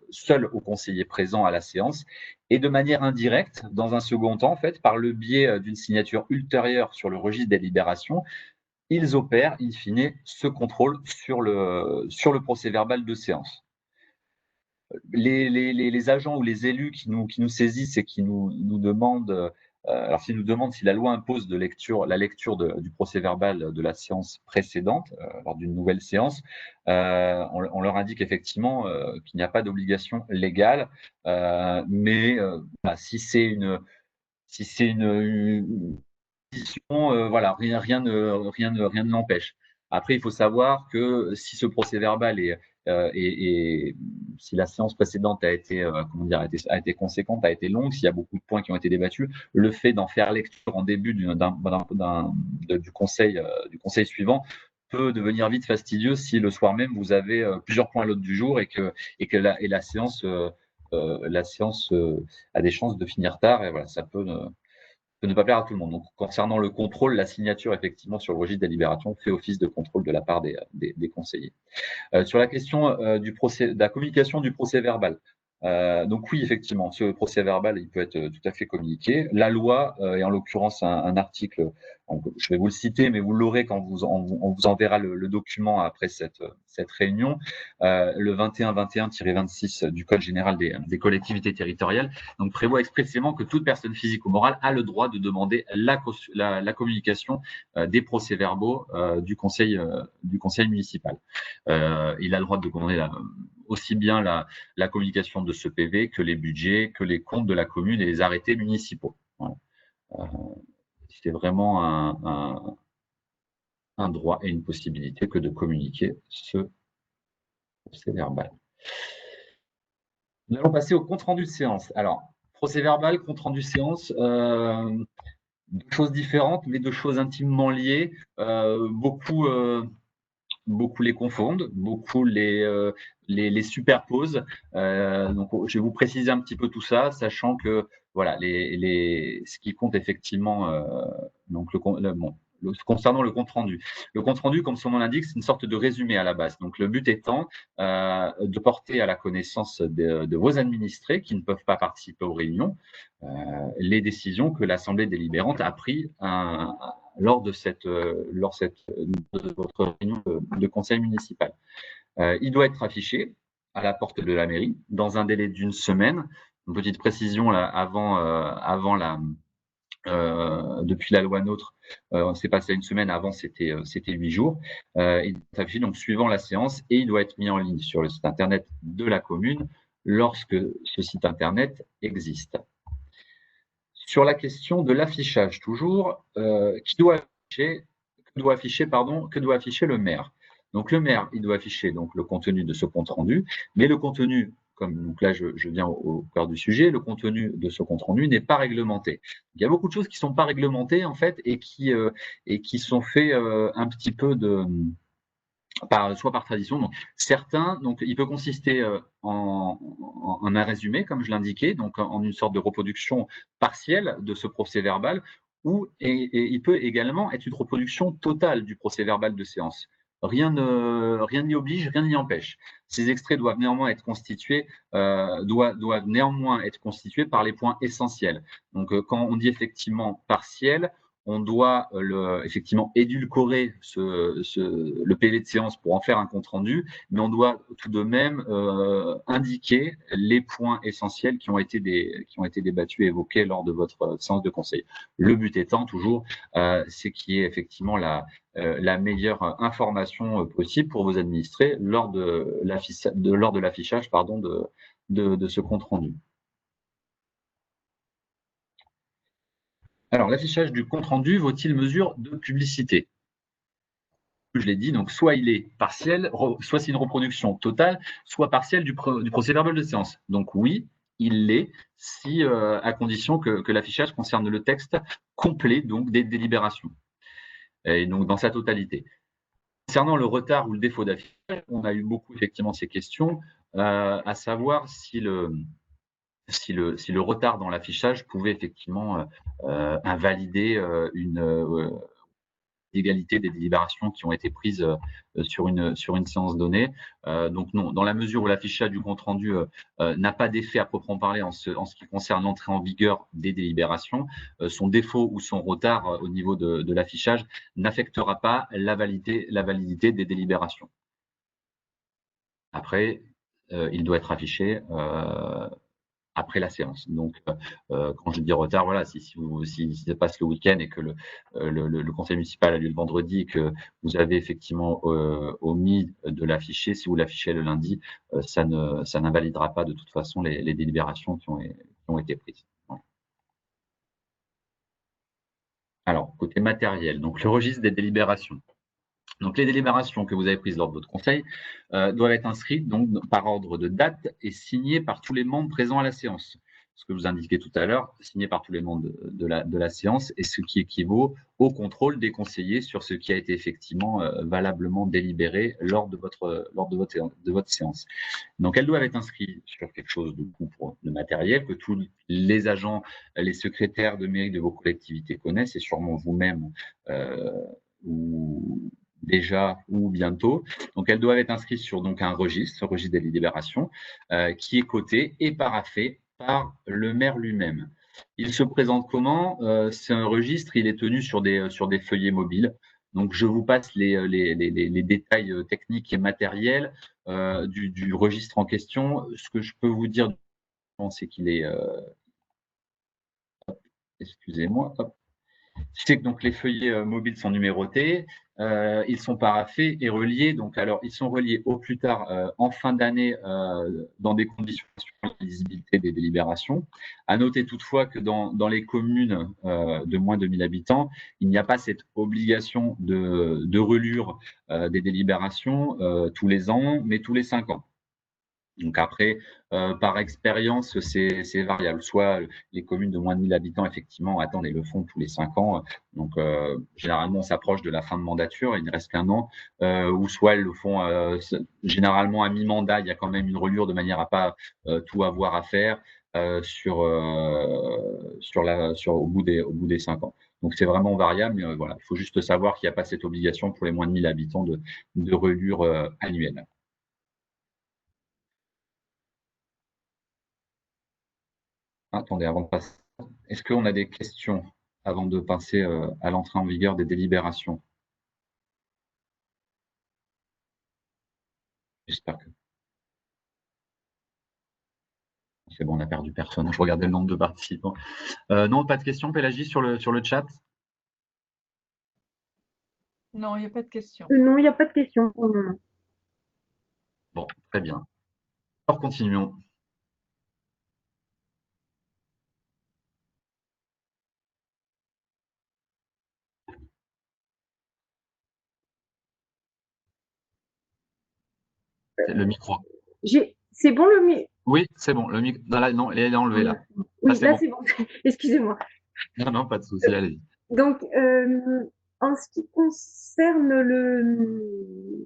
Speaker 1: seul au conseiller présent à la séance et de manière indirecte, dans un second temps, en fait, par le biais d'une signature ultérieure sur le registre des libérations, ils opèrent, in fine, ce contrôle sur le procès-verbal de séance. Les agents ou les élus qui nous saisissent et qui nous demandent, alors s'ils nous demandent si la loi impose la lecture du procès-verbal de la séance précédente, lors d'une nouvelle séance, on leur indique effectivement qu'il n'y a pas d'obligation légale, mais bah, si c'est une voilà, rien ne l'empêche. Après, il faut savoir que si ce procès-verbal si la séance précédente a été, a été conséquente, a été longue, s'il y a beaucoup de points qui ont été débattus, le fait d'en faire lecture en début du conseil suivant peut devenir vite fastidieux si le soir même vous avez plusieurs points à l'ordre du jour et que la séance a des chances de finir tard et voilà, ça peut ne pas plaire à tout le monde. Donc, concernant le contrôle, la signature, effectivement, sur le registre des libérations fait office de contrôle de la part des conseillers. Sur la question de la communication du procès-verbal. Donc oui, effectivement, ce procès-verbal, il peut être tout à fait communiqué. La loi, et en l'occurrence un article, je vais vous le citer, mais vous l'aurez quand on vous enverra le document après cette réunion, le 2121-26 du Code général des collectivités territoriales, donc prévoit expressément que toute personne physique ou morale a le droit de demander la communication des procès-verbaux du conseil municipal. Il a le droit de demander aussi bien la communication de ce PV que les budgets, que les comptes de la commune et les arrêtés municipaux. Voilà. C'est vraiment un droit et une possibilité que de communiquer ce procès-verbal. Nous allons passer au compte-rendu de séance. Alors, procès-verbal, compte-rendu de séance, deux choses différentes, mais deux choses intimement liées. Beaucoup les confondent, beaucoup les superposent. Donc, je vais vous préciser un petit peu tout ça, sachant que voilà, ce qui compte effectivement, donc concernant le compte-rendu. Le compte-rendu, comme son nom l'indique, c'est une sorte de résumé à la base. Donc, le but étant de porter à la connaissance de vos administrés qui ne peuvent pas participer aux réunions les décisions que l'Assemblée délibérante a prises lors de votre réunion de conseil municipal. Il doit être affiché à la porte de la mairie dans un délai d'une semaine. Une petite précision là, depuis la loi NOTRe, c'est passé à une semaine, avant c'était 8 jours. Il est affiché donc suivant la séance et il doit être mis en ligne sur le site internet de la commune lorsque ce site internet existe. Sur la question de l'affichage, toujours, que doit afficher le maire. Donc le maire, il doit afficher donc le contenu de ce compte rendu, mais le contenu, comme donc là je viens au cœur du sujet, le contenu de ce compte rendu n'est pas réglementé. Il y a beaucoup de choses qui sont pas réglementées en fait et qui sont faits un petit peu soit par tradition. Donc, certains, il peut consister en un résumé, comme je l'indiquais, donc en une sorte de reproduction partielle de ce procès-verbal, et il peut également être une reproduction totale du procès-verbal de séance. Rien n'y oblige, rien n'y empêche. Ces extraits doivent néanmoins être constitués, par les points essentiels. Donc, quand on dit effectivement partiel, on doit effectivement édulcorer le PV de séance pour en faire un compte-rendu, mais on doit tout de même indiquer les points essentiels qui ont été débattus et évoqués lors de votre séance de conseil. Le but étant toujours, c'est qu'il y ait effectivement la meilleure information possible pour vos administrés lors de l'affichage de ce compte-rendu. Alors, l'affichage du compte-rendu vaut-il mesure de publicité? Je l'ai dit, donc soit il est partiel, soit c'est une reproduction totale, soit partielle du procès-verbal de séance. Donc oui, il l'est, à condition que l'affichage concerne le texte complet donc des délibérations, et donc dans sa totalité. Concernant le retard ou le défaut d'affichage, on a eu beaucoup effectivement ces questions, à savoir si le retard dans l'affichage pouvait effectivement invalider une l'égalité des délibérations qui ont été prises sur une séance donnée. Donc non, dans la mesure où l'affichage du compte-rendu n'a pas d'effet à proprement parler en ce qui concerne l'entrée en vigueur des délibérations, son défaut ou son retard au niveau de l'affichage n'affectera pas la validité des délibérations. Après, il doit être affiché après la séance. Donc, quand je dis retard, voilà, si ça passe le week-end et que le conseil municipal a lieu le vendredi et que vous avez effectivement omis de l'afficher, si vous l'affichez le lundi, ça n'invalidera pas de toute façon les délibérations qui ont été prises. Voilà. Alors, côté matériel, donc le registre des délibérations. Donc, les délibérations que vous avez prises lors de votre conseil doivent être inscrites donc, par ordre de date et signées par tous les membres présents à la séance. Ce que vous indiquez tout à l'heure, signé par tous les membres de la séance, et ce qui équivaut au contrôle des conseillers sur ce qui a été effectivement valablement délibéré lors de votre séance. Donc, elles doivent être inscrites sur quelque chose de matériel que tous les agents, les secrétaires de mairie de vos collectivités connaissent, et sûrement vous-même déjà ou bientôt. Donc, elles doivent être inscrites sur donc, un registre des délibérations, qui est coté et paraphé par le maire lui-même. Il se présente comment? C'est un registre, il est tenu sur des feuillets mobiles. Donc, je vous passe les détails techniques et matériels du registre en question. Ce que je peux vous dire, c'est qu'il est... excusez-moi. C'est que donc les feuillets mobiles sont numérotés, ils sont paraphés et reliés. Donc, alors, ils sont reliés au plus tard en fin d'année dans des conditions de lisibilité des délibérations. À noter toutefois que dans les communes de moins de 1000 habitants, il n'y a pas cette obligation de relure des délibérations tous les ans, mais tous les 5 ans. Donc après, par expérience, c'est variable. Soit les communes de moins de 1000 habitants, effectivement, attendent et le font tous les 5 ans. Donc, généralement, on s'approche de la fin de mandature, il ne reste qu'un an. Ou soit elles le font généralement à mi-mandat, il y a quand même une relure de manière à pas tout avoir à faire au bout des 5 ans. Donc, c'est vraiment variable, mais voilà, il faut juste savoir qu'il n'y a pas cette obligation pour les moins de 1000 habitants de relure annuelle. Attendez, avant de passer, est-ce qu'on a des questions avant de passer à l'entrée en vigueur des délibérations? J'espère que c'est bon, on a perdu personne. Je regardais le nombre de participants. Non, pas de questions, Pélagie, sur le chat?
Speaker 3: Non, il n'y a pas de question.
Speaker 2: Non, il n'y a pas de question pour le moment.
Speaker 1: Bon, très bien. Alors, continuons. Le micro.
Speaker 2: C'est bon le micro?
Speaker 1: Oui, c'est bon. Le micro. Non, il est enlevé là.
Speaker 2: Oui, là
Speaker 1: bon.
Speaker 2: c'est bon. Excusez-moi.
Speaker 1: Non, pas de souci, allez-y.
Speaker 2: Donc, en ce qui concerne le...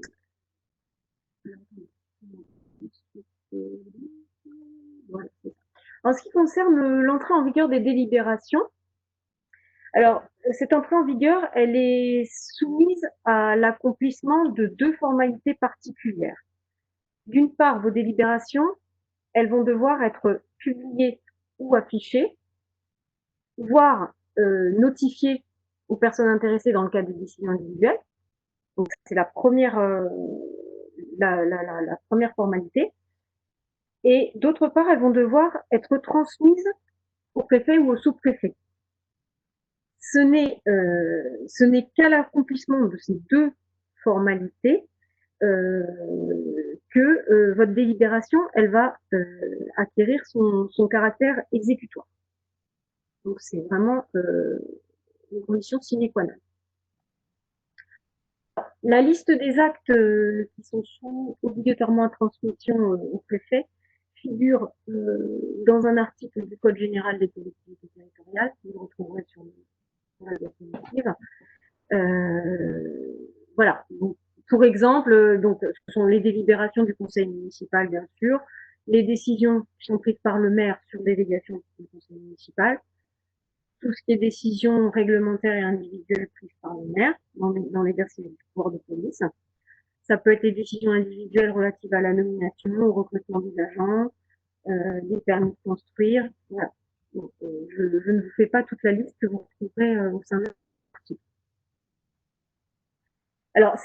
Speaker 2: En ce qui concerne l'entrée en vigueur des délibérations, alors, cette entrée en vigueur, elle est soumise à l'accomplissement de 2 formalités particulières. D'une part, vos délibérations, elles vont devoir être publiées ou affichées, voire notifiées aux personnes intéressées dans le cadre des décisions individuelles. Donc, c'est la première formalité. Et d'autre part, elles vont devoir être transmises au préfet ou au sous-préfet. Ce n'est qu'à l'accomplissement de ces 2 formalités que votre délibération, elle va acquérir son caractère exécutoire. Donc, c'est vraiment une condition sine qua non. La liste des actes qui sont soumis obligatoirement à transmission au préfet figure dans un article du Code général des collectivités territoriales, que vous retrouverez sur la définitive. Voilà. Donc, pour exemple, donc, ce sont les délibérations du conseil municipal, bien sûr, les décisions qui sont prises par le maire sur délégation du conseil municipal, tout ce qui est décisions réglementaires et individuelles prises par le maire dans l'exercice du pouvoir de police. Ça peut être des décisions individuelles relatives à la nomination, au recrutement des agents, des permis de construire. Voilà. Donc, je ne vous fais pas toute la liste que vous retrouverez au sein de l'article. Alors,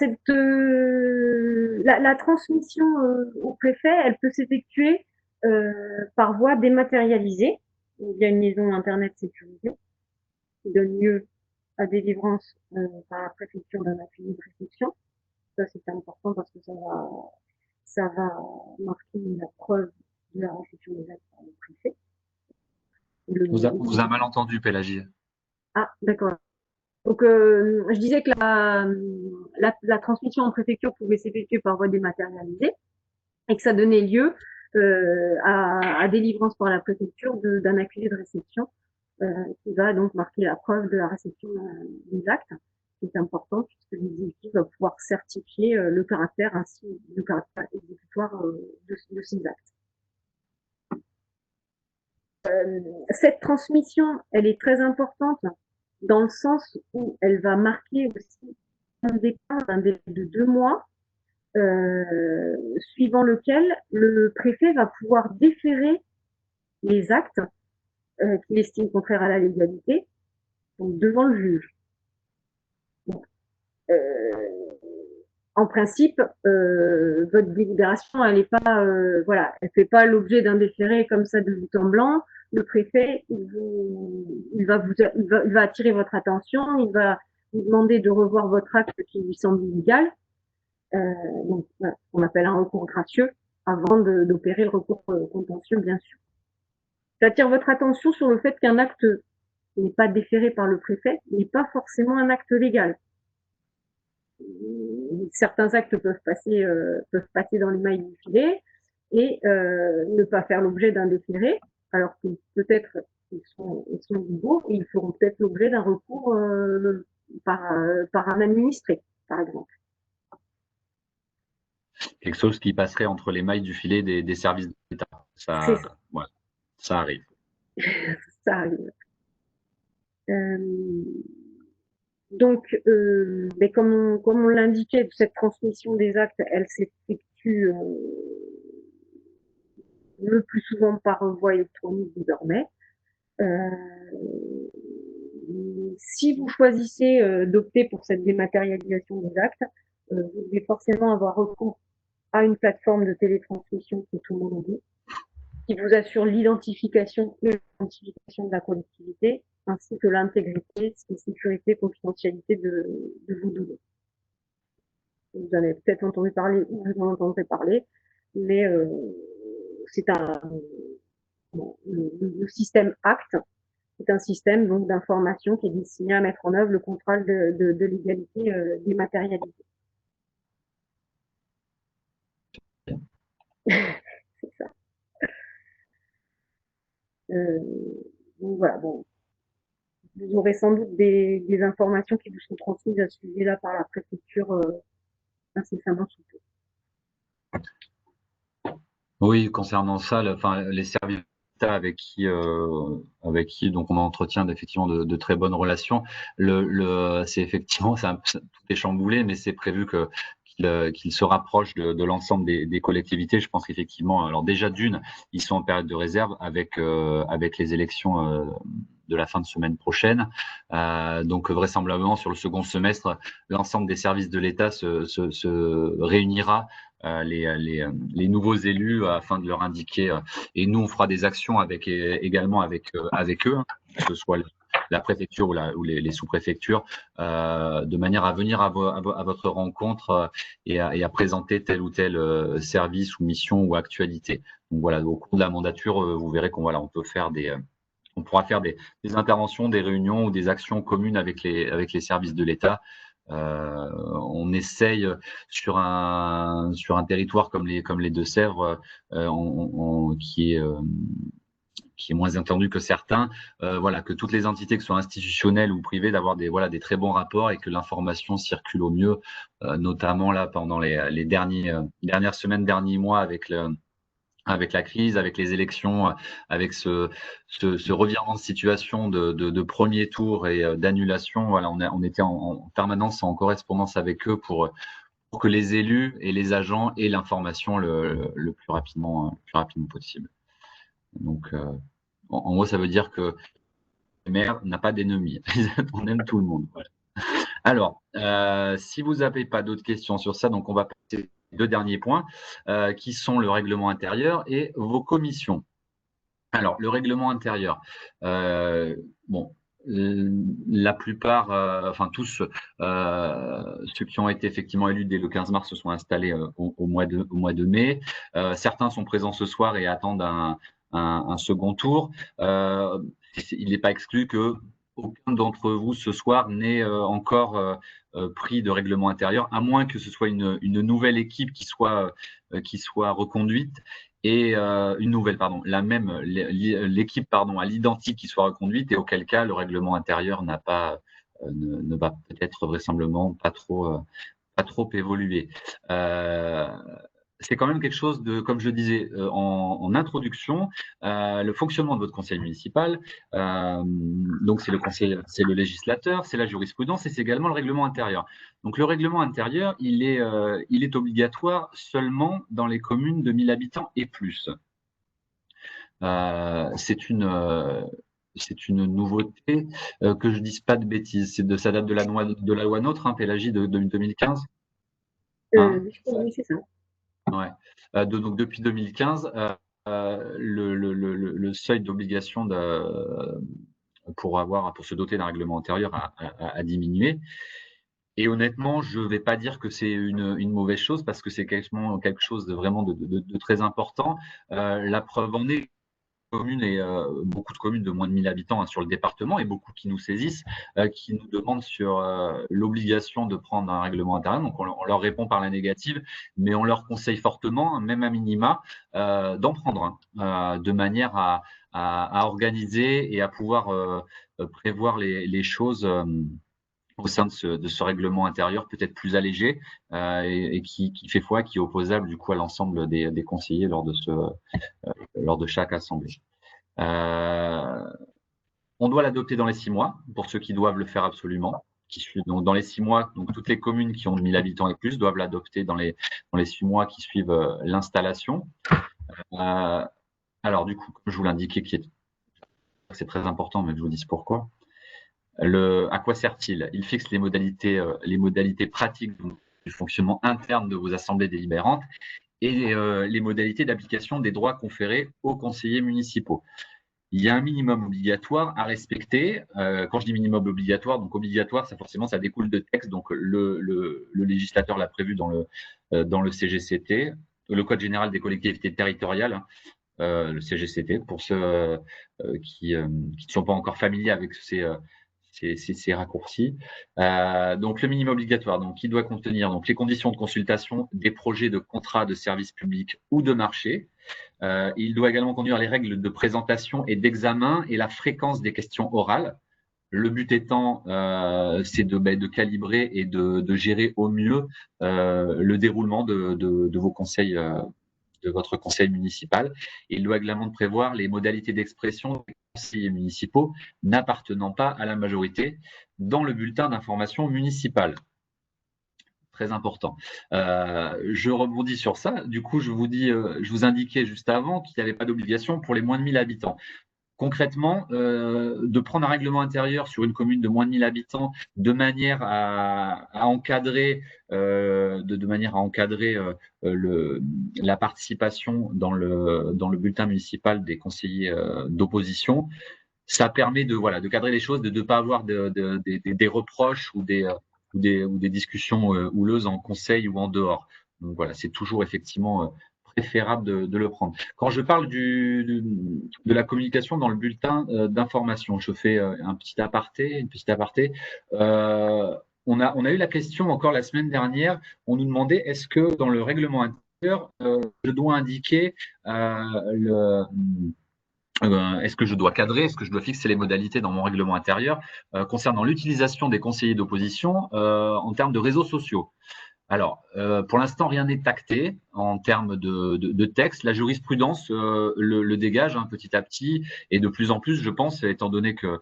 Speaker 2: la transmission au préfet, elle peut s'effectuer par voie dématérialisée. Il y a une liaison Internet sécurisée qui donne lieu à délivrance par la préfecture d'un accusé de réception. Ça, c'est important parce que ça va marquer la preuve de la réception des actes par le préfet.
Speaker 1: On vous a mal entendu, Pélagie.
Speaker 2: Ah, d'accord. Donc, je disais que la transmission en préfecture pouvait s'effectuer par voie dématérialisée et que ça donnait lieu à délivrance par la préfecture d'un accusé de réception qui va donc marquer la preuve de la réception des actes. C'est important puisque l'exécutif va pouvoir certifier le caractère exécutoire de ces actes. Cette transmission, elle est très importante dans le sens où elle va marquer aussi un départ d'un délai de 2 mois, suivant lequel le préfet va pouvoir déférer les actes qu'il estime contraires à la légalité, donc devant le juge. Donc, en principe, votre délibération, elle est pas, voilà, elle fait pas l'objet d'un déféré comme ça de but en blanc. Le préfet, il va attirer votre attention, il va vous demander de revoir votre acte qui lui semble illégal. Donc, voilà, on appelle un recours gracieux avant d'opérer le recours contentieux, bien sûr. J'attire votre attention sur le fait qu'un acte n'est pas déféré par le préfet n'est pas forcément un acte légal. Certains actes peuvent passer dans les mailles du filet et ne pas faire l'objet d'un déféré, alors que peut-être ils sont légaux et ils feront peut-être l'objet d'un recours par un administré, par exemple.
Speaker 1: Quelque chose qui passerait entre les mailles du filet des services d'État. Ça, ouais, ça arrive.
Speaker 2: Ça arrive. Donc, mais comme on l'indiquait, cette transmission des actes, elle s'effectue le plus souvent par voie électronique désormais. Si vous choisissez d'opter pour cette dématérialisation des actes, vous devez forcément avoir recours à une plateforme de télétransmission qui est homologuée, qui vous assure l'identification de la collectivité, ainsi que l'intégrité, sécurité, confidentialité de vos données. Vous en avez peut-être entendu parler ou vous en entendrez parler, mais c'est le système ACT, c'est un système donc d'information qui est destiné à mettre en œuvre le contrôle de l'égalité dématérialisée. C'est ça. Donc voilà, bon, vous aurez sans doute des informations qui vous sont transmises à ce sujet-là par la préfecture incessamment sous peu.
Speaker 1: Oui, concernant ça, les services d'État avec qui donc on entretient effectivement de très bonnes relations, c'est effectivement, tout est chamboulé, mais c'est prévu qu'il se rapproche de l'ensemble des collectivités. Je pense qu'effectivement, alors déjà ils sont en période de réserve avec les élections de la fin de semaine prochaine. Donc vraisemblablement sur le second semestre, l'ensemble des services de l'État se réunira, les nouveaux élus, afin de leur indiquer, et nous on fera des actions également avec eux, hein, que ce soit la préfecture ou les sous-préfectures, de manière à venir à votre rencontre et à présenter tel ou tel service ou mission ou actualité. Donc voilà, au cours de la mandature, vous verrez on pourra faire des interventions, des réunions ou des actions communes avec les services de l'État. On essaye sur un territoire comme les Deux-Sèvres, qui est moins entendu que certains, que toutes les entités, que ce soit institutionnelles ou privées, d'avoir des très bons rapports et que l'information circule au mieux, notamment là pendant les dernières semaines, derniers mois avec la crise, avec les élections, avec ce revirement de situation de premier tour et d'annulation. Voilà, on était en permanence en correspondance avec eux pour que les élus et les agents aient l'information le plus rapidement possible. Donc, en gros, ça veut dire que le maire n'a pas d'ennemis. On aime tout le monde. Voilà. Alors, si vous n'avez pas d'autres questions sur ça, donc on va passer aux 2 derniers points, qui sont le règlement intérieur et vos commissions. Alors, le règlement intérieur, la plupart, enfin tous, ceux qui ont été effectivement élus dès le 15 mars se sont installés au mois de mai. Certains sont présents ce soir et attendent un second tour. Il n'est pas exclu que aucun d'entre vous ce soir n'ait encore pris de règlement intérieur, à moins que ce soit une nouvelle équipe qui soit reconduite. Et une nouvelle, l'équipe à l'identique qui soit reconduite, et auquel cas le règlement intérieur ne va peut-être vraisemblablement pas trop évoluer. C'est quand même quelque chose comme je disais en introduction, le fonctionnement de votre conseil municipal. Donc c'est le législateur, c'est la jurisprudence et c'est également le règlement intérieur. Donc le règlement intérieur, il est obligatoire seulement dans les communes de 1000 habitants et plus. C'est une nouveauté, que je ne dise pas de bêtises. Ça date de la loi NOTRe, hein, Pélagie, de 2015.
Speaker 2: Oui, c'est ça.
Speaker 1: Ouais. Donc depuis 2015, le seuil d'obligation pour se doter d'un règlement intérieur a diminué. Et honnêtement, je ne vais pas dire que c'est une mauvaise chose, parce que c'est quelque chose de vraiment de très important. La preuve en est, beaucoup de communes de moins de 1000 habitants, hein, sur le département, et beaucoup qui nous saisissent, qui nous demandent sur l'obligation de prendre un règlement intérieur. Donc on leur répond par la négative, mais on leur conseille fortement, même à minima, d'en prendre un, de manière à organiser et à pouvoir prévoir les choses au sein de ce règlement intérieur peut-être plus allégé, et qui fait foi, qui est opposable du coup à l'ensemble des conseillers lors de chaque assemblée. On doit l'adopter dans les 6 mois, pour ceux qui doivent le faire absolument, qui suivent. Donc, dans les 6 mois, donc toutes les communes qui ont 1000 habitants et plus doivent l'adopter dans les 6 mois qui suivent l'installation. Alors, du coup, comme je vous l'indiquais, c'est très important, mais je vous dis pourquoi. À quoi sert-il? Il fixe les modalités pratiques du fonctionnement interne de vos assemblées délibérantes et les modalités d'application des droits conférés aux conseillers municipaux. Il y a un minimum obligatoire à respecter. Quand je dis minimum obligatoire, donc obligatoire, ça découle de texte. Donc le législateur l'a prévu dans le CGCT, le Code général des collectivités territoriales, le CGCT, pour ceux qui ne sont pas encore familiers avec ces raccourcis. Donc le minimum obligatoire, donc qui doit contenir donc les conditions de consultation des projets de contrats de service public ou de marché. Il doit également contenir les règles de présentation et d'examen et la fréquence des questions orales. Le but étant, c'est de calibrer et de gérer au mieux le déroulement de vos conseils, de votre conseil municipal. Il doit également prévoir les modalités d'expression des conseillers municipaux n'appartenant pas à la majorité dans le bulletin d'information municipale. Très important. Je rebondis sur ça. Du coup, je vous indiquais juste avant qu'il n'y avait pas d'obligation pour les moins de 1000 habitants. Concrètement, de prendre un règlement intérieur sur une commune de moins de 1000 habitants de manière à encadrer, la participation dans le bulletin municipal des conseillers d'opposition, ça permet de cadrer les choses, de ne pas avoir des reproches ou des discussions houleuses en conseil ou en dehors. Donc voilà, c'est toujours effectivement préférable de le prendre. Quand je parle de la communication dans le bulletin d'information, je fais une petite aparté. On a eu la question encore la semaine dernière, on nous demandait est-ce que dans le règlement intérieur, je dois indiquer est-ce que je dois cadrer, est-ce que je dois fixer les modalités dans mon règlement intérieur concernant l'utilisation des conseillers d'opposition en termes de réseaux sociaux? Alors, pour l'instant, rien n'est acté en termes de texte. La jurisprudence le dégage petit à petit et de plus en plus, je pense, étant donné que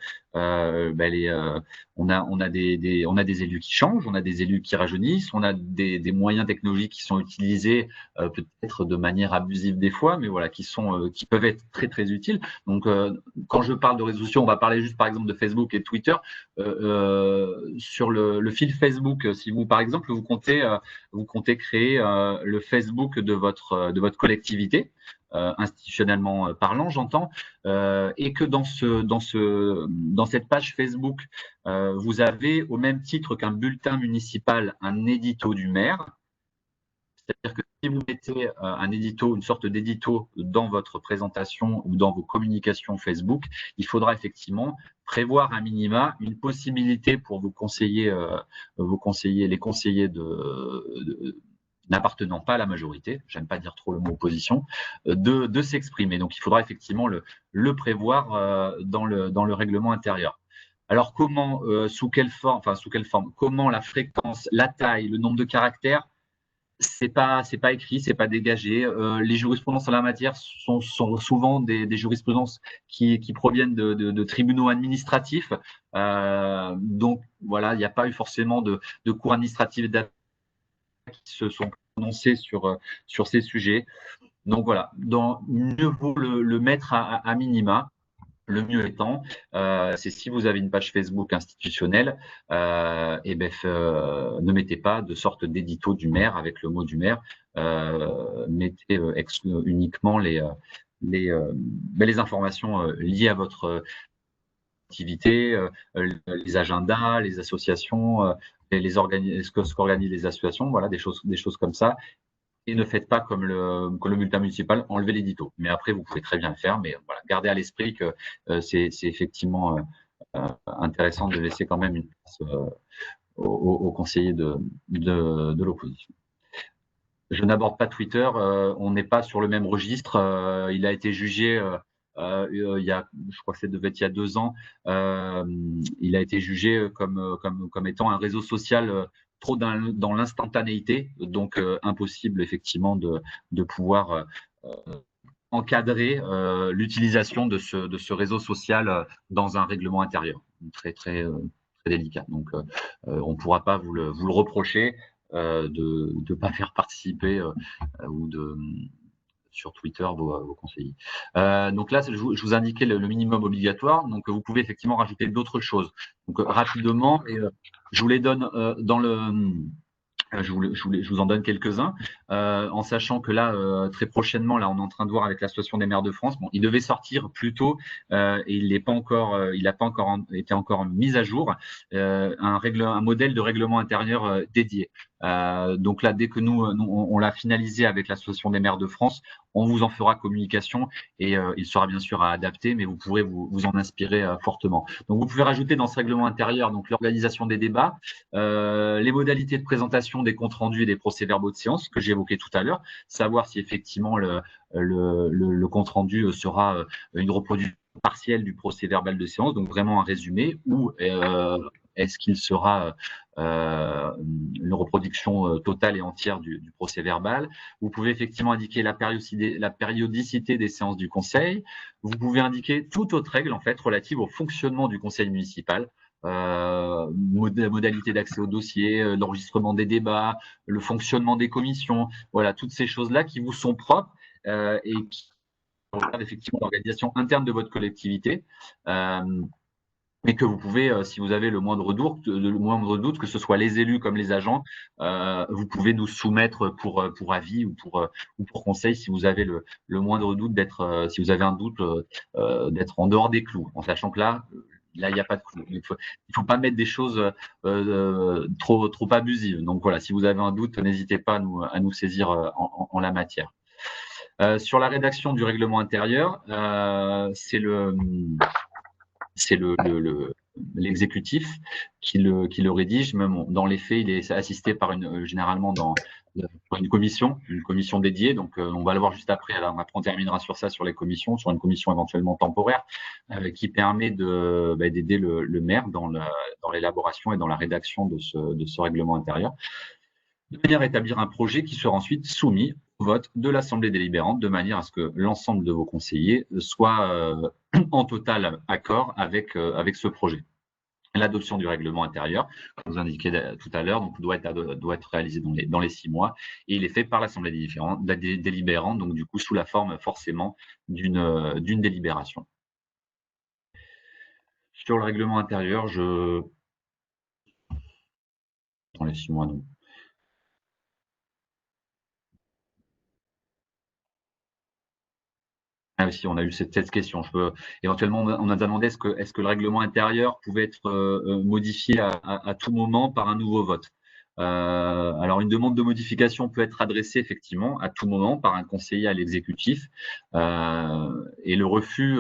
Speaker 1: on a des élus qui changent, on a des élus qui rajeunissent, on a des moyens technologiques qui sont utilisés peut-être de manière abusive des fois, mais voilà, qui peuvent être très très utiles. Donc, quand je parle de réseaux sociaux, on va parler juste par exemple de Facebook et Twitter. Sur le fil Facebook, si vous par exemple vous comptez créer le Facebook de votre collectivité, institutionnellement parlant, j'entends, et que dans cette page Facebook, vous avez au même titre qu'un bulletin municipal un édito du maire. C'est-à-dire que si vous mettez un édito, une sorte d'édito dans votre présentation ou dans vos communications Facebook, il faudra effectivement prévoir un minima, une possibilité pour les conseillers n'appartenant pas à la majorité, j'aime pas dire trop le mot opposition, de s'exprimer. Donc il faudra effectivement le prévoir dans le règlement intérieur. Alors comment, sous quelle forme, comment la fréquence, la taille, le nombre de caractères, c'est pas écrit, c'est pas dégagé. Les jurisprudences en la matière sont souvent des jurisprudences qui proviennent de tribunaux administratifs. Donc voilà, il n'y a pas eu forcément de cours administratifs qui se sont prononcés sur ces sujets. Donc voilà, mieux vaut le mettre à minima. Le mieux étant, c'est si vous avez une page Facebook institutionnelle, ne mettez pas de sorte d'édito du maire avec le mot du maire. Mettez uniquement les informations liées à votre activité, les agendas, les associations, ce qu'organisent les associations, voilà, des choses comme ça. Et ne faites pas comme le bulletin municipal, enlevez l'édito. Mais après, vous pouvez très bien le faire, mais voilà, gardez à l'esprit que c'est effectivement intéressant de laisser quand même une place aux conseillers de l'opposition. Je n'aborde pas Twitter, on n'est pas sur le même registre. Il a été jugé je crois que ça devait être il y a 2 ans, il a été jugé comme étant un réseau social trop dans l'instantanéité, donc impossible effectivement de pouvoir encadrer l'utilisation de ce réseau social dans un règlement intérieur. Très très très délicat. Donc, on ne pourra pas vous le reprocher de ne pas faire participer ou de sur Twitter vos conseillers. Donc là, je vous indiquais le minimum obligatoire. Donc, vous pouvez effectivement rajouter d'autres choses. Donc, rapidement, je vous les donne dans le… Je vous en donne quelques-uns, en sachant que là, très prochainement, là, on est en train de voir avec l'Association des maires de France. Bon, il devait sortir plus tôt et il n'a pas encore été encore mis à jour. Un modèle de règlement intérieur dédié. Donc là, dès que nous on l'a finalisé avec l'Association des maires de France, on vous en fera communication et il sera bien sûr à adapter, mais vous pourrez vous en inspirer fortement. Donc, vous pouvez rajouter dans ce règlement intérieur donc l'organisation des débats, les modalités de présentation des comptes rendus et des procès-verbaux de séance que j'ai évoqué tout à l'heure, savoir si effectivement le compte rendu sera une reproduction partielle du procès-verbal de séance, donc vraiment un résumé, ou est-ce qu'il sera une reproduction totale et entière du procès-verbal. Vous pouvez effectivement indiquer la périodicité des séances du conseil. Vous pouvez indiquer toute autre règle en fait relative au fonctionnement du conseil municipal. Modalité d'accès au dossier, l'enregistrement des débats, le fonctionnement des commissions, voilà, toutes ces choses-là qui vous sont propres et qui regardent effectivement l'organisation interne de votre collectivité. Mais que vous pouvez, si vous avez le moindre doute, que ce soit les élus comme les agents, vous pouvez nous soumettre pour avis ou pour conseil si vous avez le moindre doute si vous avez un doute d'être en dehors des clous, en sachant que là, il n'y a pas de clous. Il faut pas mettre des choses trop abusives. Donc voilà, si vous avez un doute, n'hésitez pas à nous saisir en la matière. Sur la rédaction du règlement intérieur, c'est l'exécutif qui le rédige. Même dans les faits, il est assisté par généralement par une commission dédiée. Donc, on va le voir juste après. Alors, on terminera sur ça, sur les commissions, sur une commission éventuellement temporaire qui permet d'aider le maire dans l'élaboration et dans la rédaction de ce règlement intérieur, de manière à établir un projet qui sera ensuite soumis au vote de l'Assemblée délibérante, de manière à ce que l'ensemble de vos conseillers soient en total accord avec ce projet. L'adoption du règlement intérieur, comme je vous indiquais tout à l'heure, doit être réalisée dans les 6 mois, et il est fait par l'Assemblée délibérante, donc du coup sous la forme forcément d'une délibération. Sur le règlement intérieur, dans les 6 mois, non. Ah oui, on a eu cette question. Éventuellement, on a demandé est-ce que le règlement intérieur pouvait être modifié à tout moment par un nouveau vote. Alors, une demande de modification peut être adressée effectivement à tout moment par un conseiller à l'exécutif et le refus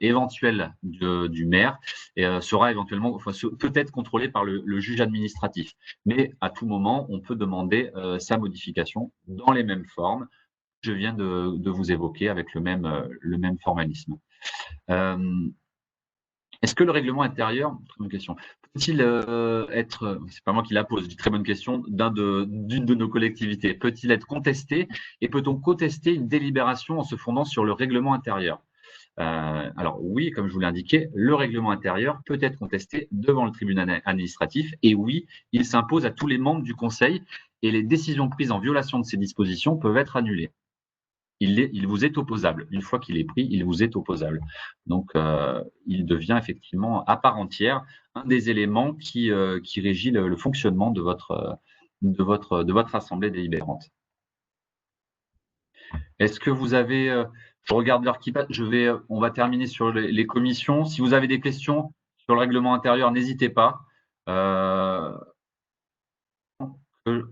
Speaker 1: éventuel du maire sera éventuellement, peut être contrôlé par le juge administratif. Mais à tout moment, on peut demander sa modification dans les mêmes formes je viens de vous évoquer avec le même formalisme. Est-ce que le règlement intérieur, très bonne question, peut-il être, c'est pas moi qui la pose, une très bonne question, d'une de nos collectivités, peut-il être contesté et peut-on contester une délibération en se fondant sur le règlement intérieur? Alors oui, comme je vous l'ai indiqué, le règlement intérieur peut être contesté devant le tribunal administratif et oui, il s'impose à tous les membres du conseil et les décisions prises en violation de ces dispositions peuvent être annulées. Il vous est opposable. Une fois qu'il est pris, il vous est opposable. Donc, il devient effectivement à part entière un des éléments qui régit le fonctionnement de votre assemblée délibérante. Est-ce que vous avez… je regarde l'heure qui passe. On va terminer sur les commissions. Si vous avez des questions sur le règlement intérieur, n'hésitez pas. On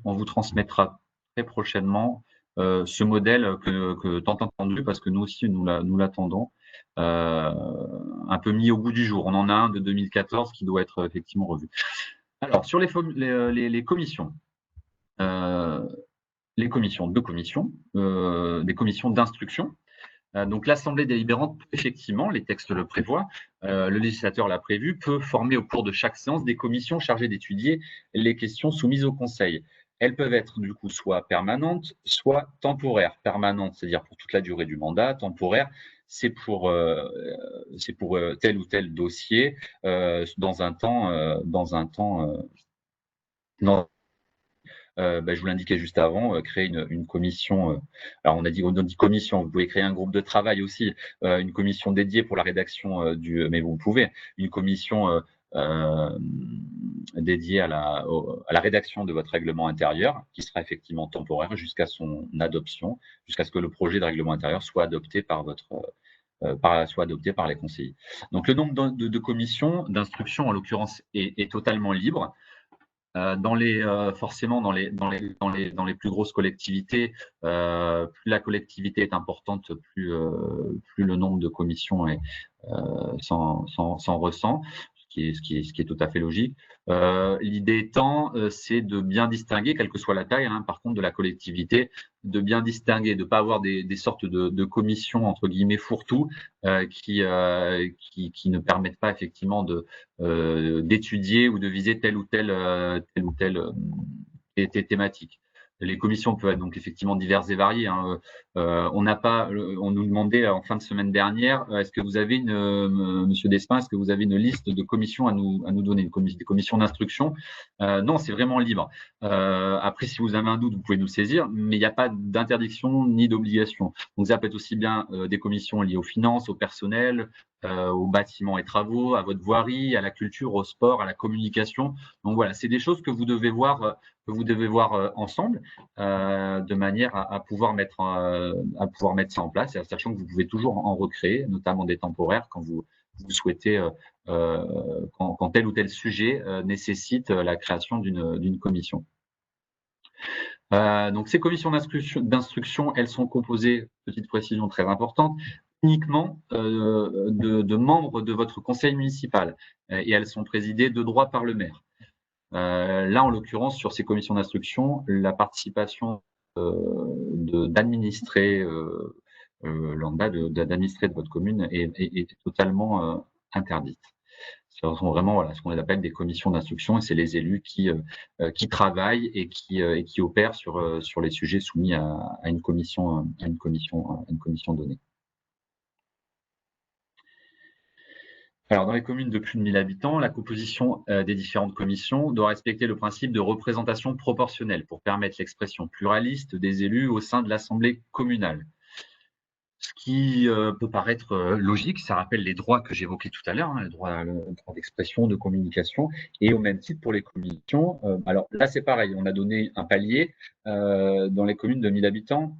Speaker 1: vous transmettra très prochainement ce modèle que tant entendu, parce que nous aussi, nous l'attendons, un peu mis au goût du jour. On en a un de 2014 qui doit être effectivement revu. Alors, sur les commissions, deux commissions, des commissions d'instruction. Donc, l'Assemblée délibérante, effectivement, les textes le prévoient, le législateur l'a prévu, peut former au cours de chaque séance des commissions chargées d'étudier les questions soumises au Conseil. Elles peuvent être du coup soit permanentes, soit temporaires. Permanentes, c'est-à-dire pour toute la durée du mandat. Temporaire, c'est pour tel ou tel dossier dans un temps, je vous l'indiquais juste avant, créer une commission. Alors on dit commission, vous pouvez créer un groupe de travail aussi, une commission dédiée pour la rédaction mais vous pouvez, une commission dédiée à la rédaction de votre règlement intérieur, qui sera effectivement temporaire jusqu'à son adoption, jusqu'à ce que le projet de règlement intérieur soit adopté par les conseillers. Donc le nombre de commissions d'instruction, en l'occurrence, est totalement libre. Forcément, dans les plus grosses collectivités, plus la collectivité est importante, plus le nombre de commissions s'en ressent, ce qui est tout à fait logique. L'idée étant, c'est de bien distinguer, quelle que soit la taille, par contre, de la collectivité, de bien distinguer, de ne pas avoir des sortes de commissions, entre guillemets, fourre-tout, qui ne permettent pas effectivement d'étudier ou de viser telle ou telle thématique. Les commissions peuvent être donc effectivement diverses et variées. On nous demandait en fin de semaine dernière, est-ce que vous avez Monsieur Despins, est-ce que vous avez une liste de commissions à nous donner, des commissions d'instruction? Non, c'est vraiment libre. Après, si vous avez un doute, vous pouvez nous saisir, mais il n'y a pas d'interdiction ni d'obligation. Donc ça peut être aussi bien des commissions liées aux finances, au personnel, aux bâtiments et travaux, à votre voirie, à la culture, au sport, à la communication. Donc voilà, c'est des choses que vous devez voir ensemble, de manière à pouvoir mettre ça en place, sachant que vous pouvez toujours en recréer, notamment des temporaires quand vous souhaitez, quand tel ou tel sujet nécessite la création d'une commission. Donc ces commissions d'instruction, elles sont composées, petite précision très importante, uniquement de membres de votre conseil municipal, et elles sont présidées de droit par le maire. Là, en l'occurrence, sur ces commissions d'instruction, la participation d'administrés lambda, d'administrés de votre commune est totalement interdite. Ce sont vraiment ce qu'on appelle des commissions d'instruction, et c'est les élus qui travaillent et qui opèrent sur les sujets soumis à une commission donnée. Alors, dans les communes de plus de 1000 habitants, la composition des différentes commissions doit respecter le principe de représentation proportionnelle pour permettre l'expression pluraliste des élus au sein de l'assemblée communale. Ce qui peut paraître logique, ça rappelle les droits que j'évoquais tout à l'heure, le droit d'expression, de communication, et au même titre pour les commissions. Alors là, c'est pareil, on a donné un palier. Dans les communes de 1000 habitants,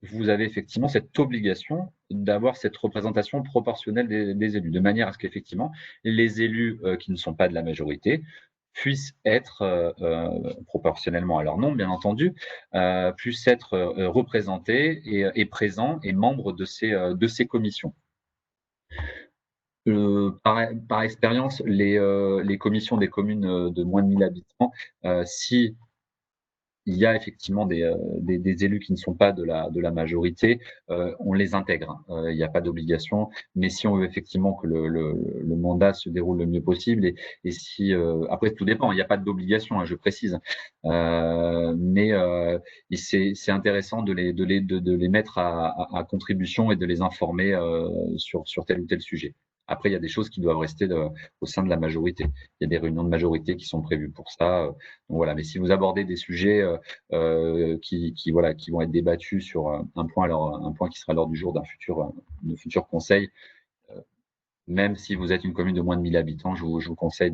Speaker 1: vous avez effectivement cette obligation d'avoir cette représentation proportionnelle des élus, de manière à ce qu'effectivement, les élus qui ne sont pas de la majorité puissent être, proportionnellement à leur nombre, bien entendu, puissent être représentés et présents et membres de ces commissions. Par expérience, les commissions des communes de moins de 1000 habitants, si il y a effectivement des élus qui ne sont pas de la majorité, on les intègre. Il n'y a pas d'obligation, mais si on veut effectivement que le mandat se déroule le mieux possible, et si après tout dépend, il n'y a pas d'obligation, je précise, mais c'est intéressant de les mettre à contribution et de les informer sur tel ou tel sujet. Après, il y a des choses qui doivent rester au sein de la majorité. Il y a des réunions de majorité qui sont prévues pour ça. Donc voilà. Mais si vous abordez des sujets qui vont être débattus sur un point qui sera lors du jour d'un futur conseil, même si vous êtes une commune de moins de 1000 habitants, je vous conseille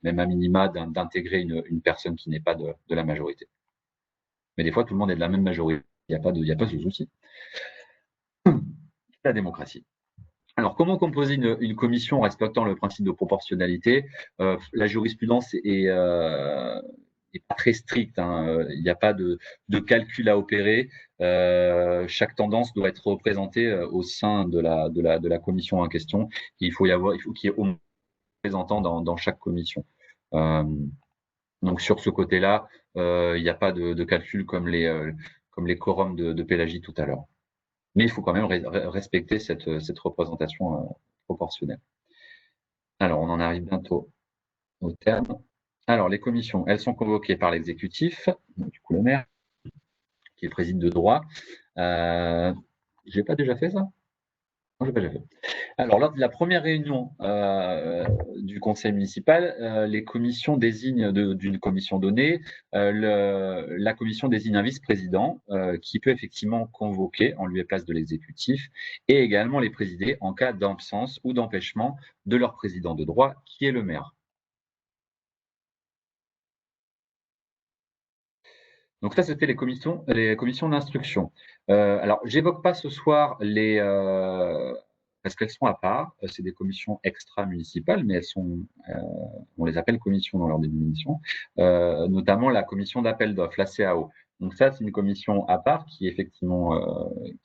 Speaker 1: même à minima d'intégrer une personne qui n'est pas de la majorité. Mais des fois, tout le monde est de la même majorité. Il n'y a pas ce souci. La démocratie. Alors, comment composer une commission en respectant le principe de proportionnalité? La jurisprudence est pas très stricte. Il n'y a pas de calcul à opérer. Chaque tendance doit être représentée au sein de la commission en question. Il faut qu'il y ait au moins un représentant dans chaque commission. Donc, sur ce côté-là, il n'y a pas de calcul comme les quorums de Pélagie tout à l'heure. Mais il faut quand même respecter cette représentation proportionnelle. Alors, on en arrive bientôt au terme. Alors, les commissions, elles sont convoquées par l'exécutif, du coup le maire, qui est le président de droit. J'ai pas déjà fait ça? Non, j'ai pas déjà fait. Alors, lors de la première réunion du conseil municipal, les commissions désignent d'une commission donnée, la commission désigne un vice-président qui peut effectivement convoquer en lieu et place de l'exécutif et également les présider en cas d'absence ou d'empêchement de leur président de droit, qui est le maire. Donc ça, c'était les commissions d'instruction. Alors, j'évoque pas ce soir parce qu'elles sont à part. C'est des commissions extra-municipales, mais on les appelle commissions dans leur définition, notamment la commission d'appel d'offres, la CAO. Donc ça, c'est une commission à part qui effectivement,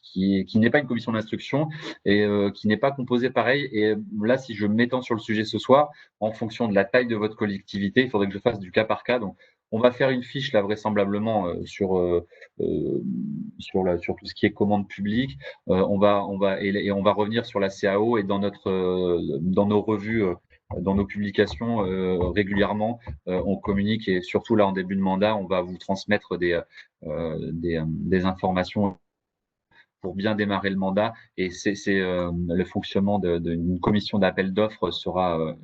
Speaker 1: qui n'est pas une commission d'instruction et qui n'est pas composée pareil. Et là, si je m'étends sur le sujet ce soir, en fonction de la taille de votre collectivité, il faudrait que je fasse du cas par cas. Donc, on va faire une fiche là vraisemblablement sur tout ce qui est commande publique. On va revenir sur la CAO et dans nos revues, dans nos publications régulièrement, on communique et surtout là en début de mandat, on va vous transmettre des informations pour bien démarrer le mandat. Et le fonctionnement d'une commission d'appel d'offres sera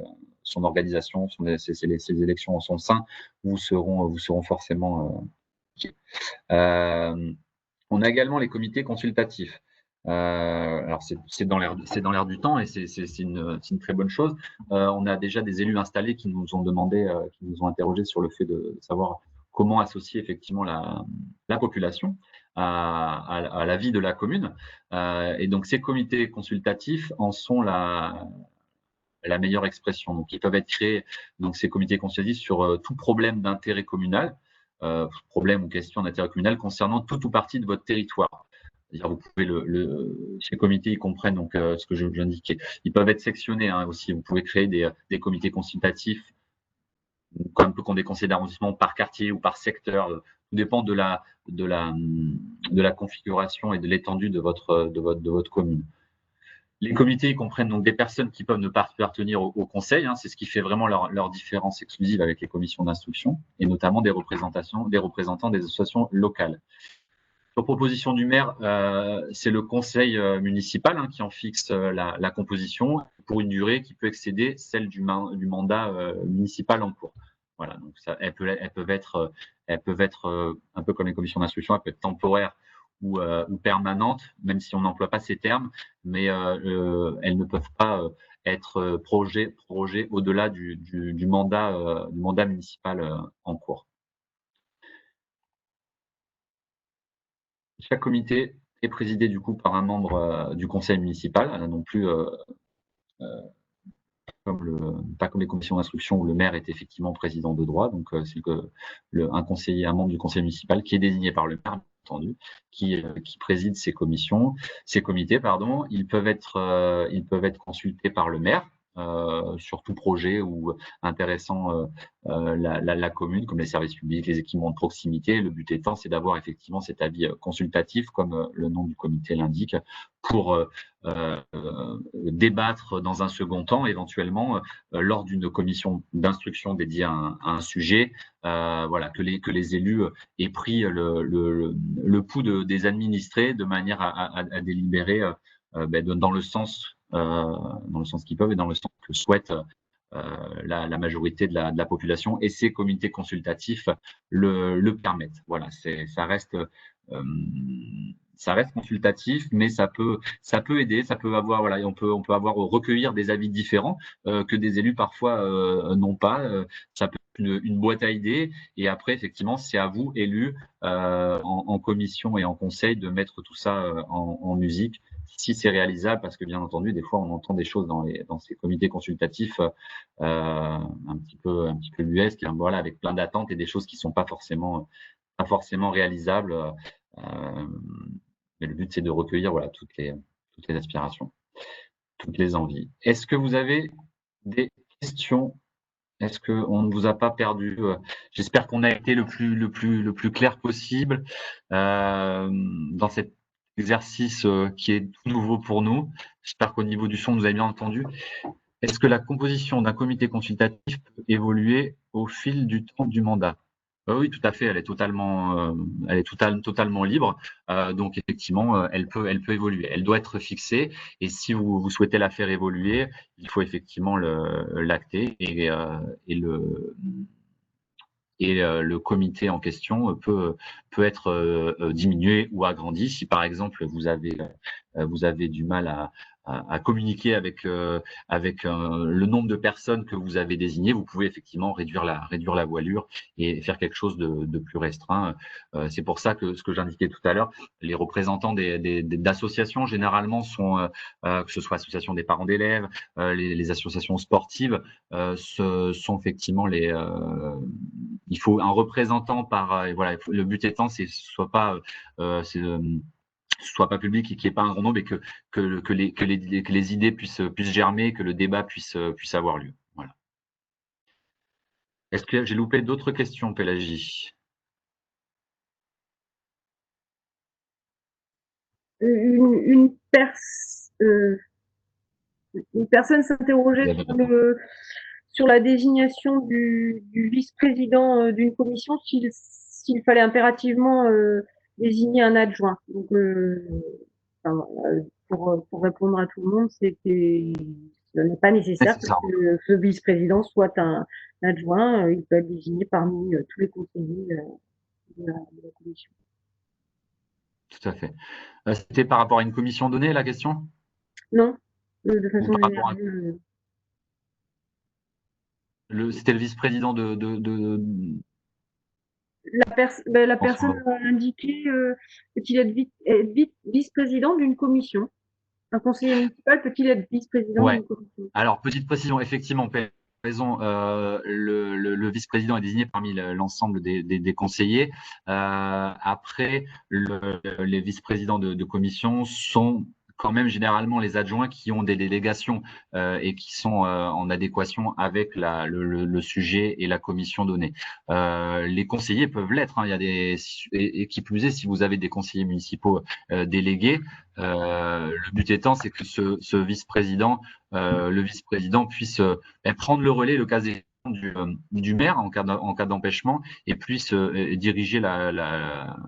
Speaker 1: son organisation, ces élections en son sein vous seront forcément. On a également les comités consultatifs. Alors c'est dans l'air du temps et c'est une très bonne chose. On a déjà des élus installés qui nous ont demandé, qui nous ont interrogé sur le fait de savoir comment associer effectivement la population à la vie de la commune. Et donc ces comités consultatifs en sont la meilleure expression. Donc ils peuvent être créés, donc ces comités consultatifs, sur tout problème d'intérêt communal, problème ou question d'intérêt communal concernant tout ou partie de votre territoire. C'est-à-dire, vous pouvez ces comités, ils comprennent donc ce que je viens d'indiquer. Ils peuvent être sectionnés aussi. Vous pouvez créer des comités consultatifs, comme qu'on des conseils d'arrondissement par quartier ou par secteur. Tout dépend de la configuration et de l'étendue de votre commune. Les comités, ils comprennent donc des personnes qui peuvent ne pas appartenir au conseil. C'est ce qui fait vraiment leur différence exclusive avec les commissions d'instruction, et notamment des représentants des associations locales. Sur proposition du maire, c'est le conseil municipal qui en fixe la composition pour une durée qui peut excéder celle du mandat municipal en cours. Voilà, donc elles peuvent être un peu comme les commissions d'instruction, elles peuvent être temporaires ou permanentes, même si on n'emploie pas ces termes, mais elles ne peuvent pas être prorogées au-delà du mandat municipal en cours. Chaque comité est présidé du coup par un membre du conseil municipal, non plus pas comme les commissions d'instruction où le maire est effectivement président de droit. Donc c'est un membre du conseil municipal qui est désigné par le maire, bien entendu, qui préside ces comités, pardon. Ils peuvent être consultés par le maire sur tout projet ou intéressant la commune, comme les services publics, les équipements de proximité. Le but étant, c'est d'avoir effectivement cet avis consultatif, comme le nom du comité l'indique, pour débattre dans un second temps, éventuellement, lors d'une commission d'instruction dédiée à un sujet, que les élus aient pris le pouls des administrés de manière à délibérer dans le sens qu'ils peuvent et dans le sens que souhaite la majorité de la population, et ces comités consultatifs le permettent. Voilà, ça reste consultatif, mais ça peut aider, ça peut avoir, on peut recueillir des avis différents que des élus parfois n'ont pas. Ça peut être une boîte à idées, et après effectivement c'est à vous, élus, en commission et en conseil, de mettre tout ça en musique, si c'est réalisable, parce que bien entendu des fois on entend des choses dans ces comités consultatifs un petit peu ubuesques, avec plein d'attentes et des choses qui sont pas forcément réalisables. Mais le but, c'est de recueillir toutes les aspirations, toutes les envies. Est-ce que vous avez des questions? Est-ce qu'on ne vous a pas perdu? J'espère qu'on a été le plus clair possible dans cet exercice qui est tout nouveau pour nous. J'espère qu'au niveau du son, vous avez bien entendu. Est-ce que la composition d'un comité consultatif peut évoluer au fil du temps du mandat? Oui, tout à fait. Elle est totalement libre. Donc effectivement, elle peut évoluer. Elle doit être fixée. Et si vous souhaitez la faire évoluer, il faut effectivement l'acter le comité en question peut être diminué ou agrandi. Si par exemple vous avez du mal à communiquer avec le nombre de personnes que vous avez désignées, vous pouvez effectivement réduire la voilure et faire quelque chose de plus restreint. C'est pour ça que ce que j'indiquais tout à l'heure, les représentants d'associations généralement sont, que ce soit l'association des parents d'élèves, les associations sportives, sont effectivement il faut un représentant voilà, le but étant, c'est ce soit pas public et qu'il n'y ait pas un grand nombre et que les idées puissent germer, que le débat puisse avoir lieu. Voilà. Est-ce que j'ai loupé d'autres questions, Pélagie?
Speaker 2: Une personne s'interrogeait sur la désignation du vice-président d'une commission, s'il fallait impérativement désigner un adjoint. Donc, pour répondre à tout le monde, c'est que ce n'est pas nécessaire que ce vice-président soit un adjoint. Il peut être désigné parmi tous les conseillers de la commission.
Speaker 1: Tout à fait. C'était par rapport à une commission donnée, la question?
Speaker 2: Non, de façon générale.
Speaker 1: C'était le vice-président
Speaker 2: La personne a indiqué qu'il est vice-président d'une commission. Un conseiller municipal peut-il être vice-président d'une commission?
Speaker 1: Alors, petite précision, effectivement, raison, le vice-président est désigné parmi l'ensemble des conseillers. Après, les vice-présidents de commission sont quand même généralement les adjoints qui ont des délégations et qui sont en adéquation avec le sujet et la commission donnée. Les conseillers peuvent l'être. Il y a et qui plus est, si vous avez des conseillers municipaux délégués, le but étant, c'est que ce vice-président, le vice-président puisse prendre le relais, le cas échéant du maire en cas d'empêchement, et puisse diriger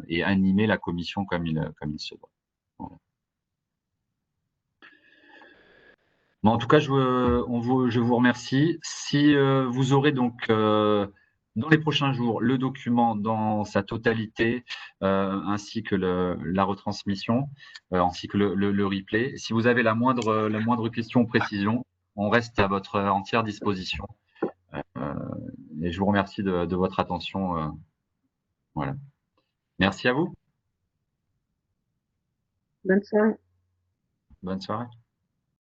Speaker 1: et animer la commission comme il se doit. Voilà. Bon, en tout cas, je vous remercie. Si vous aurez donc dans les prochains jours le document dans sa totalité, ainsi que la retransmission, ainsi que le replay. Si vous avez la moindre question ou précision, on reste à votre entière disposition. Et je vous remercie de votre attention. Voilà. Merci à vous.
Speaker 2: Bonne soirée.
Speaker 1: Bonne soirée.